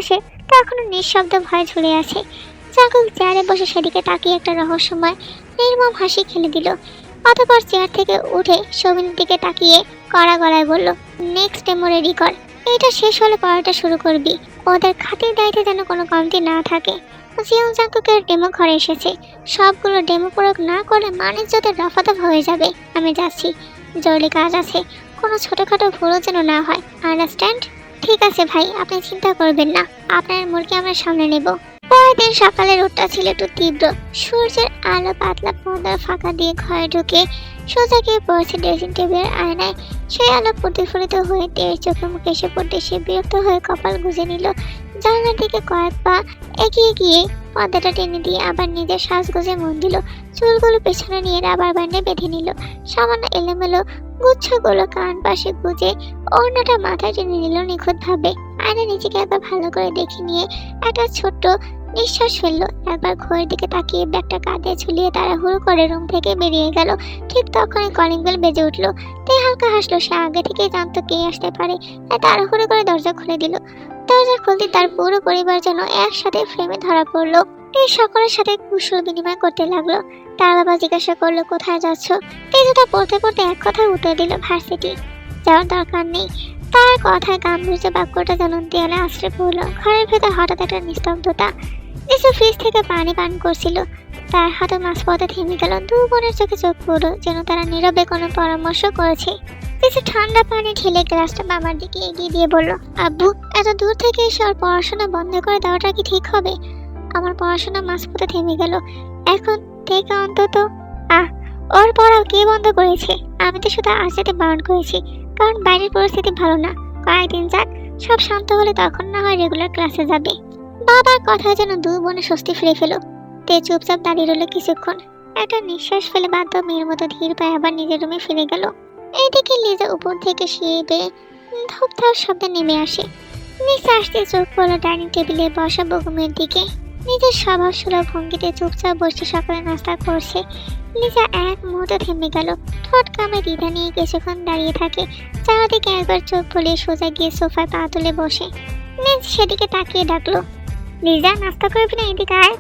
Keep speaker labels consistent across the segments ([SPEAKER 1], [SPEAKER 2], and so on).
[SPEAKER 1] আসে তখনও নিঃশব্দ ভয় ঝুলে আছে। জাঙ্কুক চেয়ারে বসে সেদিকে তাকিয়ে একটা রহস্যময় নির্মম হাসি খেলে দিল। অতঃপর চেয়ার থেকে উঠে সবিনের দিকে তাকিয়ে কড়া গলায় বলল, নেক্সট ডেমো রেডি কর। এটা শেষ হলে পড়াটা শুরু করবি। ওদের খাতির দায়িত্বে যেন কোনো কমতি না থাকে। জিয়ং জাঙ্কুকের ডেমো ঘরে এসেছে। সবগুলো ডেমো প্রয়োগ না করলে মানুষ যাতে রফাদফা হয়ে যাবে। আমি যাচ্ছি, জরুরি কাজ আছে। কোনো ছোটোখাটো ভুলও যেন না হয়, আন্ডারস্ট্যান্ড? ঠিক আছে ভাই, আপনি চিন্তা করবেন না, আপনার মুরগি আমরা সামনে নেব। পরের দিন সকালের রোদটা ছিল একটু তীব্র। সূর্যের আলো পাতলা পর্দার ফাঁকা দিয়ে ঘরে ঢুকে সোজা গিয়ে পড়েছে ড্রেসিং টেবিলের আয়নায়। সেই আলো প্রতিফলিত হয়ে টের চোখে মুখে এসে পড়তে সে বিরক্ত হয়ে কপাল গুঁজে নিল। জানলার দিকে কয়েক পা এগিয়ে গিয়ে পর্দাটা টেনে দিয়ে আবার নিজের সাজগোজে মন দিল। চুলগুলো পেছনে নিয়ে রাবার ব্যান্ডে বেঁধে নিল। সামান্য এলোমেলো গুচ্ছগুলো কান পাশে গুজে ওড়নাটা মাথায় টেনে নিল নিখুঁতভাবে। আয়না নিজেকে একবার ভালো করে দেখে নিয়ে একটা ছোট্ট নিঃশ্বাস ফেললো। একবার ঘরের দিকে তাকিয়ে ব্যাগটা কাঁধে ঝুলিয়ে তাড়াহুড়ো করে রুম থেকে বেরিয়ে গেল। ঠিক তখনই কলিং বেল বেজে উঠলো। তে হালকা হাসলো। সে আগে থেকেই জানতো কে আসতে পারে, তাই তাড়াহুড়ো করে দরজা খুলে দিল। দরজা খুলতে তার পুরো পরিবার যেন একসাথে ফ্রেমে ধরা পড়লো। তে সকলের সাথে কুশল বিনিময় করতে লাগলো। তার বাবা জিজ্ঞাসা করলো, কোথায় যাচ্ছ? তে জুতা পড়তে পড়তে এক কথায় উত্তর দিল, ভার্সিটি। যাওয়ার দরকার নেই। তার কথায় গাম্ভীর্য বাক্যটা যেন দেয়ালে আশ্রয় পড়লো। ঘরের ভেতর হঠাৎ একটা নিস্তব্ধতা। নিচে ফ্রিজ থেকে পানি পান করছিল। তার হাতে মাঝপথে থেমে গেল। দু বোনের চোখে চোখ পড়লো, যেন তারা নীরবে কোনো পরামর্শ করেছে। কিছু ঠান্ডা পানি ঢেলে গ্লাসটা বাবার দিকে এগিয়ে দিয়ে বলল, আব্বু, এত দূর থেকে এসে ওর পড়াশোনা বন্ধ করে দেওয়াটা কি ঠিক হবে? আমার পড়াশোনা মাঝপথে থেমে গেল। এখন থেকে অন্তত ওর পড়াও কে বন্ধ করেছে? আমি তো শুধু আজ যেতে বারণ করেছি, কারণ বাইরের পরিস্থিতি ভালো না। কয়েকদিন যাক, সব শান্ত হলে তখন না হয় রেগুলার ক্লাসে যাবে। বাবার কথায় যেন দু বোনে স্বস্তি ফিরে পেল। তে চুপচাপ দাঁড়িয়ে রইল কিছুক্ষণ। একটা নিঃশ্বাস ফেলে বাধ্য মেয়ের মতো ধীর পায়ে আবার নিজের রুমে ফিরে গেল। এইদিকে লিজা উপর থেকে সিঁড়ি বেয়ে ধূপ ধাপ শব্দে নেমে আসে। নিচে আসতে চোখ পড়ল ডাইনিং টেবিলে বসা বেগমের দিকে। নিজের স্বভাব সুলভ ভঙ্গিতে চুপচাপ বসে সকালে নাস্তা করছে। লিজা এক মুহূর্তে থেমে গেল। ঠোঁট কামে দ্বিধা নিয়ে কিছুক্ষণ দাঁড়িয়ে থাকে। চারদিকে একবার চোখ খুলে সোজা গিয়ে সোফায় পা তুলে বসে। নিজ সেদিকে তাকিয়ে ডাকলো, লিজা, নাস্তা করবি না? এদিকে আয়।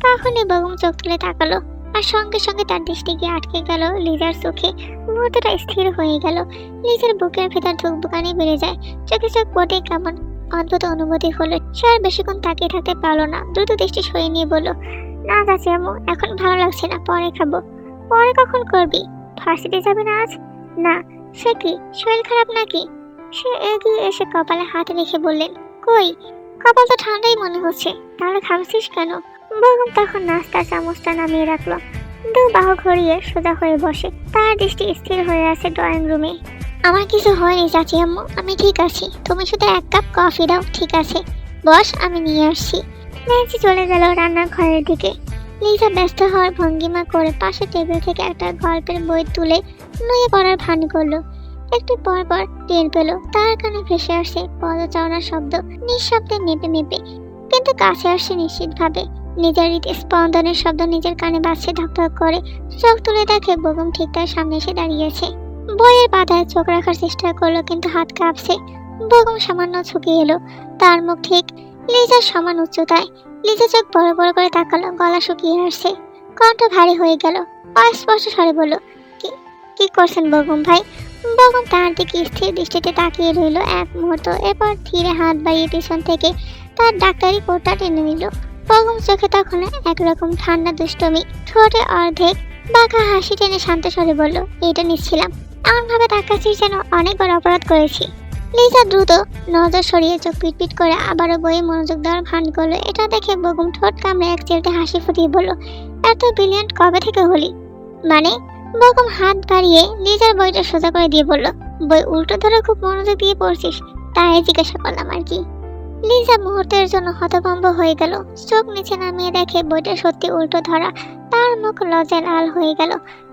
[SPEAKER 1] তখনই বেগম চোখ তুলে তাকালো, আর সঙ্গে সঙ্গে তার দৃষ্টি গিয়ে আটকে গেল লিজার চোখে। মুহূর্তটা স্থির হয়ে গেল। লিজার বুকের ভেতর ধুকবুকানি বেড়ে যায়। চোখে চোখ পড়ে কেমন অদ্ভুত অনুভূতি হলো। সে আর বেশিক্ষণ তাকিয়ে থাকতে পারলো না। দ্রুত দৃষ্টি সরিয়ে নিয়ে বলল, না যাচ্ছি আম্মু, এখন ভালো লাগছে না, পরে খাবো। পরে কখন করবি? ভার্সিটি যাবে না আজ? না। সে কি, শরীর খারাপ নাকি? সে এগিয়ে এসে কপালে হাত রেখে বললেন, কই, কপাল তো ঠান্ডাই মনে হচ্ছে, তাহলে ঘামছিস কেন? বেগম তখন নাস্তার চামচটা নামিয়ে রাখলো। দু বাহু ঘুরিয়ে সোজা হয়ে বসে। তার দৃষ্টি স্থির হয়ে আছে ড্রয়িং রুমে। আমার কিছু হয়নি চাচি আম্মু, আমি ঠিক আছি। তুমি শুধু এক কাপ কফি দাও। ঠিক আছে বস, আমি নিয়ে আসছি। ন্যান্সি চলে গেল রান্নাঘরের দিকে। লিজা ব্যস্ত হওয়ার ভঙ্গিমা করে পাশে টেবিল থেকে একটা গল্পের বই তুলে নুয়ে পড়ার ভান করলো। একটু পর পর টের পেল তার কানে ভেসে আসছে পদচারণার শব্দ, নিঃশব্দে মেপে মেপে, কিন্তু কাছে আসছে নিশ্চিতভাবে। নিজের স্পন্দনের শব্দ নিজের কানে বাজছে ধকধক করে। চোখ তুলে দেখে বেগম ঠিক তার সামনে এসে দাঁড়িয়েছে। বইয়ের পাতায় চোখ রাখার চেষ্টা করলো, কিন্তু হাত কাঁপছে। বেগম সামান্য ঝুঁকে এলো। তার মুখ ঠিক লিজার সমান উচ্চতায়। লিজা চোখ বড় বড় করে তাকালো, গলা শুকিয়ে আসছে, কণ্ঠ ভারী হয়ে গেল। অস্পষ্ট স্বরে বলল, কি করছেন বেগম ভাই? বেগম তার দিকে স্থির দৃষ্টিতে তাকিয়ে রইল এক মুহূর্ত। এরপর ধীরে হাত বাড়িয়ে পিছন থেকে তার ডাক্তারি কোটটা টেনে নিল। বেগম চোখে তখন একরকম ঠান্ডা দুষ্টমি, ঠোঁটে অর্ধেক বাঁকা হাসি টেনে শান্ত স্বরে বলল, এটা নিচ্ছিলাম। এমন ভাবে তাকাচ্ছিস যেন অনেক বড় অপরাধ করেছি। লিজা দ্রুত নজর সরিয়ে চোখ পিটপিট করে আবারও বইয়ে মনোযোগ দেওয়ার ভান করলো। এটা দেখে বেগম ঠোঁট কামড়ে এক চিলতে হাসি ফুটিয়ে বলল, এত ব্রিলিয়ান্ট কবে থেকে হলি? মানে? বেগম হাত বাড়িয়ে লিজার বইটা সোজা করে দিয়ে বলল, বই উল্টো ধরে খুব মনোযোগ দিয়ে পড়ছিস, তাই জিজ্ঞাসা করলাম আর কি। লিজা মুহূর্তের জন্য হতভম্ব হয়ে গেল। চোখ নিচে নামিয়ে দেখে বইটা সত্যি উল্টো ধরা। তার মুখ লজ্জায় লাল হয়ে গেল।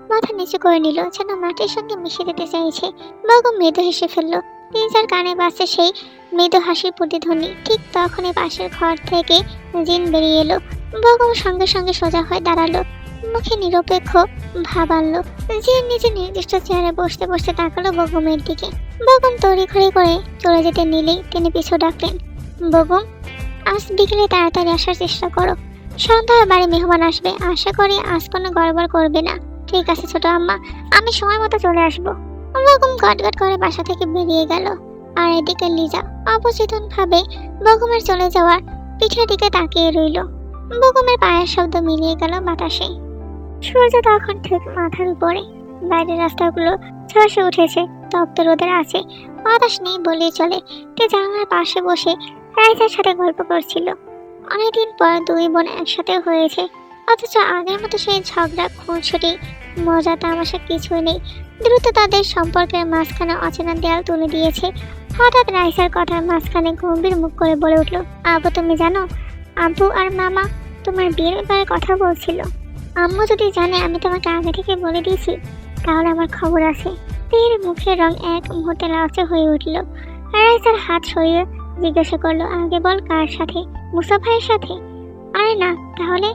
[SPEAKER 1] মাথা নিচু করে নিল, যেন মাটির সঙ্গে মিশে যেতে চাইছে। বেগম মৃদু হেসে ফেলল। লিজার কানে বাজছে সেই মৃদু হাসির প্রতিধ্বনি। ঠিক তখনই পাশের ঘর থেকে জিন বেরিয়ে এলো। বেগম সঙ্গে সঙ্গে সোজা হয়ে দাঁড়ালো, মুখে নিরপেক্ষ ভাব আনলো। জিন নিজে নির্দিষ্ট চেয়ারে বসতে বসতে তাকালো বেগমের দিকে। বেগম তড়িঘড়ি করে চলে যেতে নিলেই তিনি পিছু ডাকলেন, বেগম। আজ বিকেলে তাড়াতাড়ি আসার চেষ্টা করো। সন্ধ্যায় বাড়ি মেহমান আসবে, আশা করি আজ কোনো গড়বড় করবে না। ঠিক আছে ছোট আম্মা, আমি সময় মতো চলে আসবো। বেগম গটগট করে বাসা থেকে বেরিয়ে গেল। আর এদিকে লিজা অবচেতন ভাবে বেগমের চলে যাওয়ার পিঠের দিকে তাকিয়ে রইল। বেগমের পায়ের শব্দ মিলিয়ে গেল বাতাসে। সূর্য তখন ঠিক মাথার উপরে। বাইরের রাস্তাগুলো ঝলসে উঠেছে, তপ্ত রোদের আছে, বাতাস নেই বলেই চলে। তে জানালার পাশে বসে রাইসার সাথে গল্প করছিল। অনেকদিন পর দুই বোন একসাথে হয়েছে, অথচ আগের মতো সেই ঝগড়া, খুনসুটি, মজা তামাশা কিছুই নেই। দ্রুত তাদের সম্পর্কের মাঝখানে অচেনা দেয়াল তুলে দিয়েছে। হঠাৎ রাইসার কথার মাঝখানে গম্ভীর মুখ করে বলে উঠল, আব্বু তুমি জানো, আব্বু আর মামা তোমার বিয়ের ব্যাপারে কথা বলছিল। আম্মু যদি জানে আমি তোমাকে আগে থেকে বলে দিয়েছি, তাহলে আমার খবর আছে। তের মুখের রং এক মুহূর্তে লালচে হয়ে উঠল। রাইসার হাত সরিয়ে জিজ্ঞাসা করলো, আগে বল কার সাথে? মুসা ভাইয়ের সাথে? আরে না, তাহলে?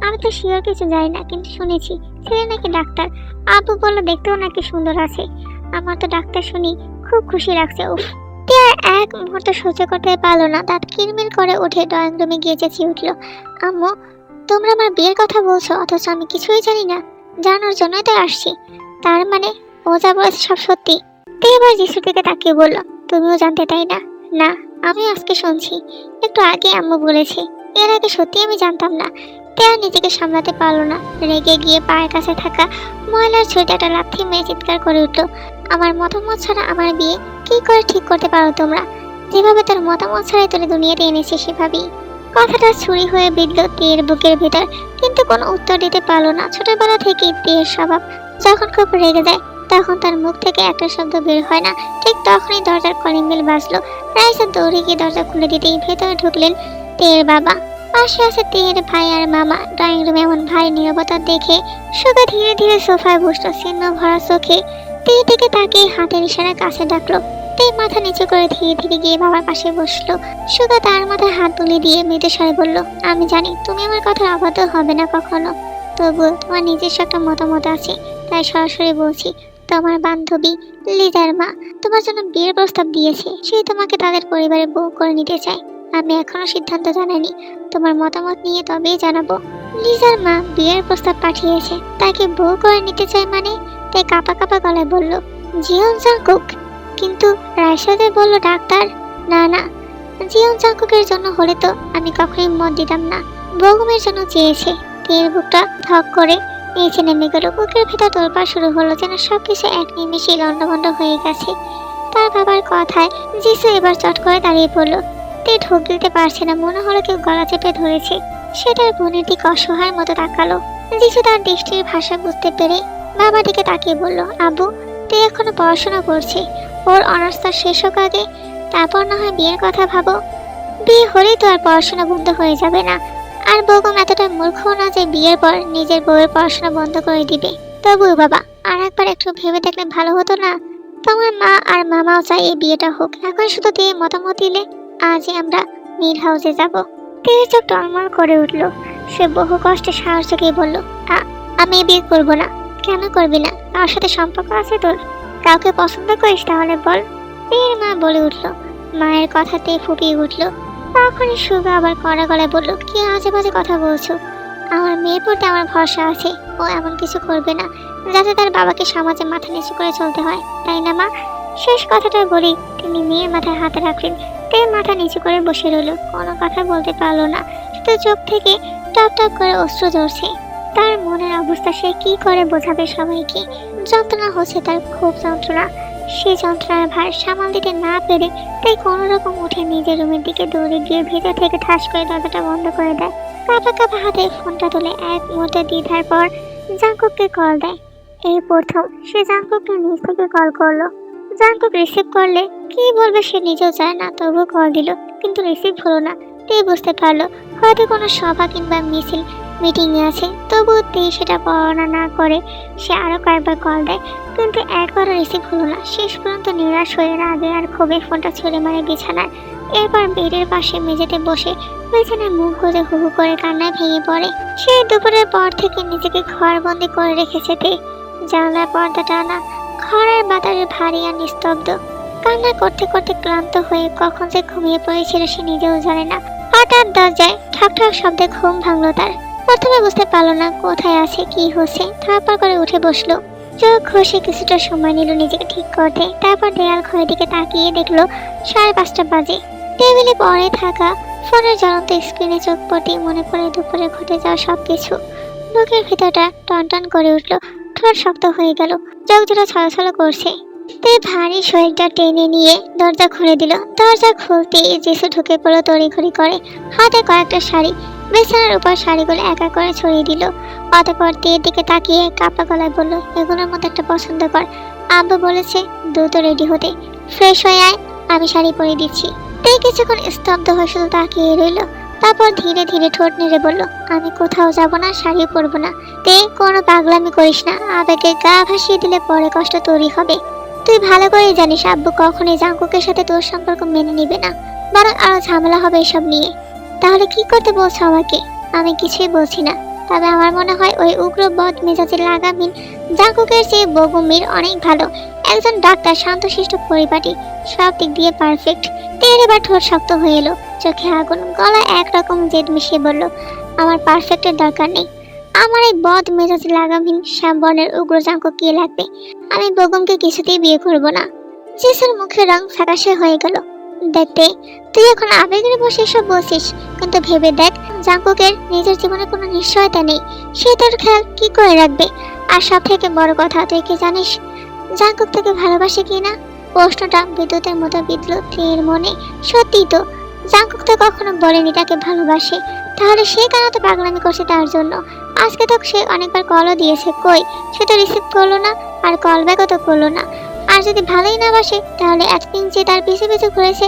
[SPEAKER 1] আমি তো শিওর কিছু জানি না, কিন্তু শুনেছি ছেলে নাকি ডাক্তার। আব্বু বললো দেখতেও নাকি সুন্দর আছে। আমার তো ডাক্তার শুনি খুব খুশি লাগছে। উফ! টিয়া এক মুহূর্ত সহ্য করতে পারলো না, দাঁত কিরমির করে উঠে ড্রয়িং রুমে গিয়ে চেঁচিয়ে উঠল, আম্মু তোমরা আমার বিয়ের কথা বলছো, অথচ আমি কিছুই জানি না। জানার জন্যই তো আসছি। তার মানে ও যা বলেছে সব সত্যি? তে এবার যিশুর দিকে তাকিয়ে বলল, তুমিও জানতে তাই না? না, আমি আজকে শুনছি। একটু আগে আম্মু বলেছে, এর আগে সত্যি আমি জানতাম না। তে আর নিজেকে সামলাতে পারলো না, রেগে গিয়ে পায়ের কাছে থাকা ময়লার ছুরিতে একটা লাথি মেরে চিৎকার করে উঠল, আমার মতামত ছাড়া আমার বিয়ে কি করে ঠিক করতে পারো তোমরা? যেভাবে তার মতামত ছাড়াই তোরে দুনিয়াতে এনেছে সেভাবেই। কথাটা ছুরি হয়ে বিঁধল তের বুকের ভিতর, কিন্তু কোনো উত্তর দিতে পারলো না। ছোটবেলা থেকেই তের স্বভাব, যখন খুব রেগে যায় তখন তার মুখ থেকে একটা শব্দ বের হয় না। ঠিক তখনই দরজার কলিং বেল বাজলো। রাইসা দৌড়ে গিয়ে দরজা খুলে দিতেই ভেতরে ঢুকলেন তের বাবা। পাশে আছে তের ভাই আর মামা। ড্রয়িং রুমে এমন ভারী নীরবতা দেখে সুগা ধীরে ধীরে সোফায় বসলো, ছিন্ন ভরা চোখে তের দিকে তাকিয়ে হাতের ইশারায় কাছে ডাকলো। তে মাথা নিচু করে ধীরে ধীরে গিয়ে বাবার পাশে বসলো। সুগা তার মাথায় হাত তুলে দিয়ে মৃদু স্বরে বলল, আমি জানি তুমি আমার কথা অবাধ্য হবে না কখনো, তবুও তোমার নিজস্ব একটা মতামত আছে, তাই সরাসরি বলছি। তোমার বান্ধবী লিজার মা তোমার জন্য বিয়ের প্রস্তাব দিয়েছে, সে তোমাকে তাদের পরিবারে বউ করে নিতে চায়। আমি এখনো সিদ্ধান্ত জানাইনি, তোমার মতামত নিয়ে তবেই জানাবো। লিজার মা বিয়ের প্রস্তাব পাঠিয়েছে, তাকে বউ করে নিতে চায় মানে? তাই কাঁপা কাঁপা গলায় বলল, জিয়ন জাংকুক। কিন্তু রায়সাদের বলল ডাক্তার, না না, জিয়ন জাংকুকের জন্য হলে তো আমি কখনোই মত দিতাম না। বেগমের জন্য চেয়েছে। তের বুকটা ধক করে নিচে নেমে গেল। বুকের ভেতর তোলপাড় শুরু হলো, যেন সবকিছু এক নিমেষেই লন্ডভন্ড হয়ে গেছে। তার বাবার কথায় যিশু এবার চট করে দাঁড়িয়ে পড়লো। তে ঢোক দিতে পারছে না, মনে হলো কেউ গলা চেপে ধরেছে। সেটার বোনের দিকে অসহায় মতো তাকালো। যিশু তার দৃষ্টির ভাষা বুঝতে পেরে বাবার দিকে তাকিয়ে বলল, আব্বু তুই এখনো পড়াশোনা করছে, ওর অনার্সটা শেষ হোক আগে, তারপর না হয় বিয়ের কথা ভাবো। বিয়ে হলেই তো আর পড়াশোনা বন্ধ হয়ে যাবে না। আর বেগম এতটা মূর্খ না যে বিয়ের পর নিজের বউয়ের পড়াশোনা বন্ধ করে দিবে। তবু বাবা আর একবার একটু ভেবে দেখলে ভালো হতো না? তোমার মা আর মামাও চাই এই বিয়েটা হোক, এখন শুধু দিয়ে মতামত দিলে আজই আমরা মিল হাউসে যাব। তের চোখ টলমল করে উঠল। সে বহু কষ্টে সাহস জেগে বলল, আমি বিয়ে করব না। কেন করবি না? কার সাথে সম্পর্ক আছে তোর? কাউকে পছন্দ করিস তাহলে বল। তের মা বলে উঠল। মায়ের কথাতে ফুপিয়ে উঠল। তখনই সুগা আবার কড়া গলায় বলল, কি আজে বাজে কথা বলছো? আমার মেয়ের প্রতি আমার ভরসা আছে, ও এমন কিছু করবে না যাতে তার বাবাকে সমাজে মাথা নিচু করে চলতে হয়, তাই না মা? শেষ কথাটা বলি তিনি মেয়ের মাথায় হাতে রাখলেন। তে মাথা নিচু করে বসে রইল, কোনো কথা বলতে পারলো না। শুধু চোখ থেকে টপ টপ করে অশ্রু ঝরছে। তার মনের অবস্থা সে কি করে বোঝাবে সবাইকে? যন্ত্রণা হচ্ছে তার, খুব যন্ত্রণা। সে যন্ত্রণার ভার সামাল দিতে না পেরে তাই কোনো রকম উঠে নিজের রুমের দিকে দৌড়ে গিয়ে ভেতর থেকে ঠাস করে দরজাটা বন্ধ করে দেয়। কাঁপা কাঁপা হাতে ফোনটা তুলে এক মুহূর্তে দ্বিধার পর জাংকুককে কল দেয়। এই প্রথম সে জাংকুককে নিজ থেকে কল করলো। জাংকুক রিসিভ করলে কি বলবে সে নিজেও চায় না, তবুও কল দিল, কিন্তু রিসিভ হলো না। তে বুঝতে পারলো হয়তো কোনো সভা কিংবা মিছিল মিটিংয়ে আছে। তবুও তে সেটা বর্ণনা না করে সে আরো কয়েকবার কল দেয়, কিন্তু একবারও রিসিভ হলো না। শেষ পর্যন্ত নিরাশ হয়ে রাগে আর ক্ষোভে ফোনটা ছুঁড়ে মারে বিছানায়। এরপর বেডের পাশে মেঝেতে বসে বিছানায় মুখ গুজে হু হু করে কান্নায় ভেঙে পড়ে। সেই দুপুরের পর থেকে নিজেকে ঘরবন্দি করে রেখেছে তে। জানলার পর্দা টানা, ঘরের বাতাসে ভারী আর নিস্তব্ধ। কান্না করতে করতে ক্লান্ত হয়ে কখন যে ঘুমিয়ে পড়েছিল সে নিজেও জানে না। হঠাৎ দরজায় ঠক ঠক শব্দে ঘুম ভাঙলো তার। প্রথমে বুঝতে পারলো না কোথায় আছে, কি হচ্ছে। তারপর করে উঠে বসলো। চোখ ঘষে কিছুটা সময় নিল নিজেকে ঠিক করতে। তারপর দেয়াল ঘরের দিকে তাকিয়ে দেখলো 5:30 বাজে। টেবিলে পড়ে থাকা ফোনের জ্বলন্ত স্ক্রিনে চোখ পড়তে মনে পড়ে দুপুরে ঘটে যাওয়া সবকিছু। বুকের ভিতরটা টনটন করে উঠলো, ঠোঁট শক্ত হয়ে গেল, চোখ দুটো ছলছল করছে। তে ভারী শরীরটা টেনে নিয়ে দরজা খুলে দিল। দরজা খুলতেই জেসু ঢুকে পড়লো তড়িঘড়ি করে। হাতে কয়েকটা শাড়ি বিছানার উপর শাড়িগুলো একা করে ছড়িয়ে দিল। অতঃপর তের দিকে তাকিয়ে কাপা গলায় বলল, এগুলোর মধ্যে একটা পছন্দ কর। আব্বু বলেছে দ্রুত রেডি হতে, ফ্রেশ হয়ে আয়, আমি শাড়ি পরে দিচ্ছি। তে কিছুক্ষণ স্তব্ধ হয়ে শুধু তাকিয়ে রইল। তারপর ধীরে ধীরে ঠোঁট নেড়ে বলল, আমি কোথাও যাব না, শাড়িও পরবো না। তে কোনো পাগলামি করিস না, আবেগে গা ভাসিয়ে দিলে পরে কষ্ট তৈরি হবে। তুই ভালো করেই জানিস আব্বু কখনোই জাঙ্কুকের সাথে তোর সম্পর্ক মেনে নিবে না, বরং আরো ঝামেলা হবে এসব নিয়ে। তাহলে কি করতে বলছো আমাকে? আমি কিছুই বলছি না, তবে আমার মনে হয় ওই উগ্র বদ মেজাজের লাগামিন জাঙ্কুকের চেয়ে বগুমির অনেক ভালো। একজন ডাক্তার, শান্তশিষ্ট পরিপাটি, সব দিক দিয়ে পারফেক্ট। তের এবার ঠোঁট শক্ত হয়ে এলো, চোখে আগুন, গলা একরকম জেদ মিশিয়ে বলল, আমার পারফেক্টের দরকার নেই। আমার এই বদ মেজাজ লাগামহীন শ্যামবর্ণের উগ্র জাঙ্কুক কি লাগবে? আমি বগুমকে কিছুতেই বিয়ে করব না। জেসের মুখের রং ফ্যাকাশে হয়ে গেল। দেখতে তুই এখন আবেগের বসে এসব বলছিস, কিন্তু ভেবে দেখ জাঙ্কুকের নিজের জীবনে কোনো নিশ্চয়তা নেই, সে তোর খেয়াল কি করে রাখবে? আর সব থেকে বড় কথা, তুই কি জানিস জাঙ্কুক তোকে ভালোবাসে কিনা? প্রশ্নটা বিদ্যুতের মতো বিঁধল তের মনে। সত্যি তো, জাঙ্কুক তো কখনো বলেনি তাকে ভালোবাসে। তাহলে সে কেন তো পাগলামি করছে তার জন্য? আজকে তো সে অনেকবার কলও দিয়েছে, কই সে তো রিসিভ করলো না, আর কল ব্যাকও তো করলো না। আর যদি ভালোই না বাসে, তাহলে এতদিন যে তার পিছু পিছু ঘুরেছে,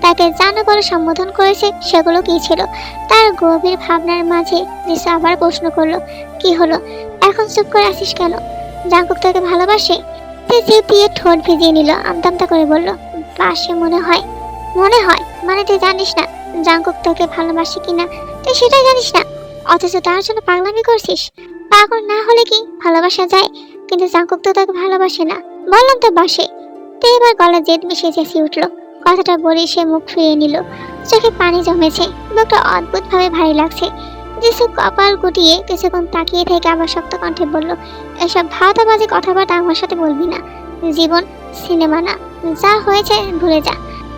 [SPEAKER 1] তাকে জানো বলে সম্বোধন করেছে, সেগুলো কি ছিল? তার গভীর ভাবনার মাঝে জিসু আবার প্রশ্ন করলো, কি হলো এখন চুপ করে আসিস কেন? জাঙ্কুক তোকে ভালোবাসে? তে জিভ দিয়ে ঠোঁট ভিজিয়ে নিল, আমতামতা করে বলল, বাসে মনে হয়। মনে হয় মানে তুই জানিস না জাঙ্কুক তোকে ভালোবাসে কিনা? তুই সেটাই জানিস না, অথচ তার জন্য পাগলামি করছিস। পাগল না হলে কি ভালোবাসা যায়? কিন্তু জাঙ্কুক তো তাকে ভালোবাসে না। বললাম তো বাসে। তো এবার গলা জেদ মিশিয়ে চেঁচিয়ে উঠলো। কথাটা বলে সে মুখ ফিরিয়ে নিল, চোখে পানি জমেছে, বুকটা অদ্ভুত ভাবে ভারী লাগছে। জিসু কপাল গুটিয়ে কিছুক্ষণ তাকিয়ে থেকে আবার শক্ত কণ্ঠে বলল, এসব ভাওতাবাজি কথাবার্তা আমার সাথে বলবি না। জীবন সিনেমা না, যা হয়েছে ভুলে যা।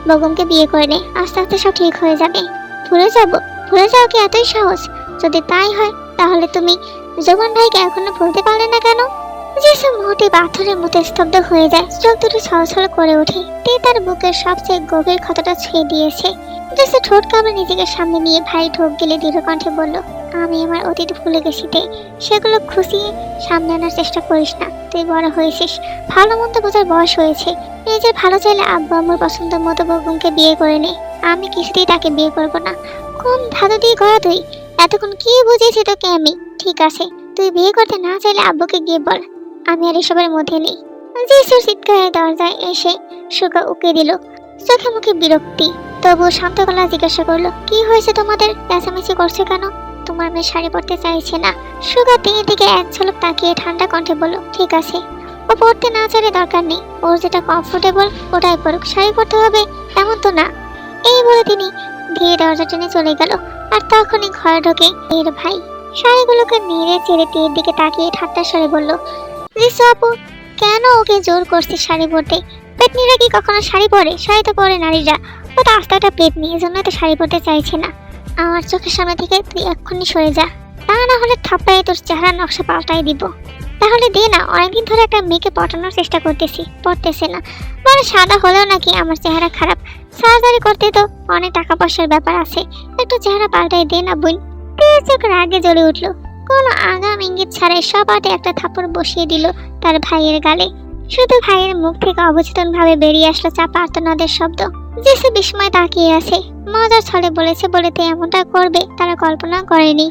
[SPEAKER 1] বগুমকে বিয়ে করে নে, আস্তে আস্তে সব ঠিক হয়ে যাবে। ভুলে যাবো? ভুলে যাও কি এতই সাহস? যদি তাই হয় তাহলে তুমি জোবান ভাইকে এখনো ভুলতে পারলে না কেন? জিসু মুহূর্তে পাথরের মতো স্তব্ধ হয়ে যায়, চোখ দুটো ছলছল করে ওঠে। তে তার বুকের সবচেয়ে গভীর ক্ষতটা ছুঁয়ে দিয়েছে। জিসু ঠোঁট কামড়ে নিজেকে সামনে নিয়ে ভারী ঢোক গেলে দৃঢ় কণ্ঠে বলল, আমি আমার অতীত ভুলে গেছি তে, সেগুলো খুশিয়ে সামনে আনার চেষ্টা করিস না। তুই বড় হয়েছিস, ভালো মন্দ বোঝার বয়স হয়েছে। নিজের ভালো চাইলে আব্বু আমার পছন্দ মতো বগুমকে বিয়ে করে নে। আমি কিছুতেই তাকে বিয়ে করবো না। কোন ধাতু দিয়ে গড়া তুই? এতক্ষণ কি বুঝিয়েছি তোকে আমি? ঠিক আছে, তুই বিয়ে করতে না চাইলে আব্বুকে গিয়ে বল, আমি আর এসবের মধ্যে নেই। জিসুর চিৎকারে দরজায় এসে সুগা উকে দিল, চোখে মুখে বিরক্তি। তবুও শান্ত গলা জিজ্ঞাসা করলো, কি হয়েছে তোমাদের? চেঁচামেচি করছে কেন? তোমার মেয়ে শাড়ি পরতে চাইছে না। সুগা তিনের দিকে এক ঝলক তাকিয়ে ঠান্ডা কণ্ঠে বলল, ঠিক আছে, ও পড়তে না চাইলে দরকার নেই, ওর যেটা কমফোর্টেবল ওটাই পরুক, শাড়ি পরতে হবে এমন তো না। এই বলে তিনি ধীরে দরজা টেনে চলে গেল। আর তখনই ঘরে ঢোকে এর ভাই। শাড়িগুলোকে নেড়ে চেড়ে তীর দিকে তাকিয়ে ঠাট্টা স্বরে বলল, জিসু আপু, কেন ওকে জোর করছিস শাড়ি পরতে? পেতনিরা কি কখনো শাড়ি পরে? শাড়ি তো পরে নারীরা, ও তো আস্তে একটা পেতনি, এই জন্য তো শাড়ি পরতে চাইছে না। আমার চোখের সামনে থেকে তুই এক্ষুনি সরে যা, তা না হলে থাপ্পায় তোর চেহারার নকশা পাল্টাই দিব। তাহলে দে না, অনেকদিন ধরে একটা মেয়েকে পটানোর চেষ্টা করতেছি, পড়তেছে না। মানে সাদা হলেও নাকি আমার চেহারা খারাপ, সার্জারি করতে তো অনেক টাকা পয়সার ব্যাপার আছে, একটু চেহারা পাল্টাই দে না বোন। চোখ রাগে জ্বলে উঠলো, কোনো আগাম ইঙ্গিত ছাড়াই সবাটে একটা থাপ্পড় বসিয়ে দিল তার ভাইয়ের গালে। শুধু ভাইয়ের মুখ থেকে অবচেতন ভাবে বেরিয়ে আসলো চাপা আর্তনাদের শব্দ। জেসে বিস্ময় তাকিয়ে আছে। মজার ছলে বলেছে বলেতে এমনটা করবে তারা কল্পনা করেনি।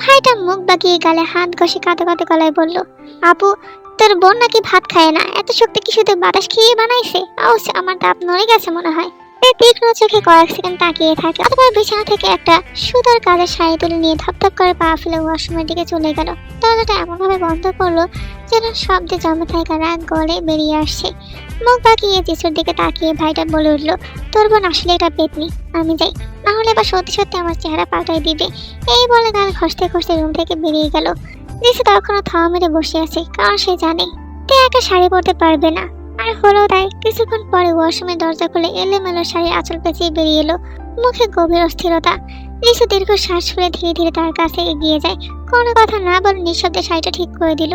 [SPEAKER 1] ভাইটা মুখ বাঁকিয়ে গালে হাত ঘষে কাঁদো কাঁদো গলায় বলল, আপু, তোর বোন নাকি ভাত খায় না, এত শক্তি কি শুধু বাতাস খেয়ে বানাইছে? অবশ্য আমার দাঁত নড়ে গেছে মনে হয়। সে তীক্ষ্ণ চোখে কয়েক সেকেন্ড তাকিয়ে থাকে, অথবা বিছানা থেকে একটা সুন্দর কাজের শাড়ি তুলে নিয়ে ধপধপ করে পা ফেলে ওয়াশরুমের দিকে চলে গেল। দরজাটা এমনভাবে বন্ধ করলো যেন শব্দে জমে থাকা রাগ গলে বেরিয়ে আসছে। মুখ বাঁকিয়ে জিসুর দিকে তাকিয়ে ভাইটা বলে উঠলো, তোর বোন আসলে এটা পেতনি, আমি যাই, না হলে বা সত্যি সত্যি আমার চেহারা পাল্টাই দিবে। এই বলে গাল ঘষতে ঘষতে রুম থেকে বেরিয়ে গেল। জিসু তখনও থামা মেরে বসে আছে, কারণ সে জানে তে একা শাড়ি পরতে পারবে না। আর হলো তাই। কিছুক্ষণ পরে ওয়াশরুমের দরজা খুলে এলোমেলো শাড়ির আঁচল পেঁচিয়ে বেরিয়ে এলো, মুখে গভীর অস্থিরতা। জিসু দীর্ঘ শ্বাস ফেলে ধীরে ধীরে তার কাছে এগিয়ে যায়, কোনো কথা না বলে নিঃশব্দে শাড়িটা ঠিক করে দিল।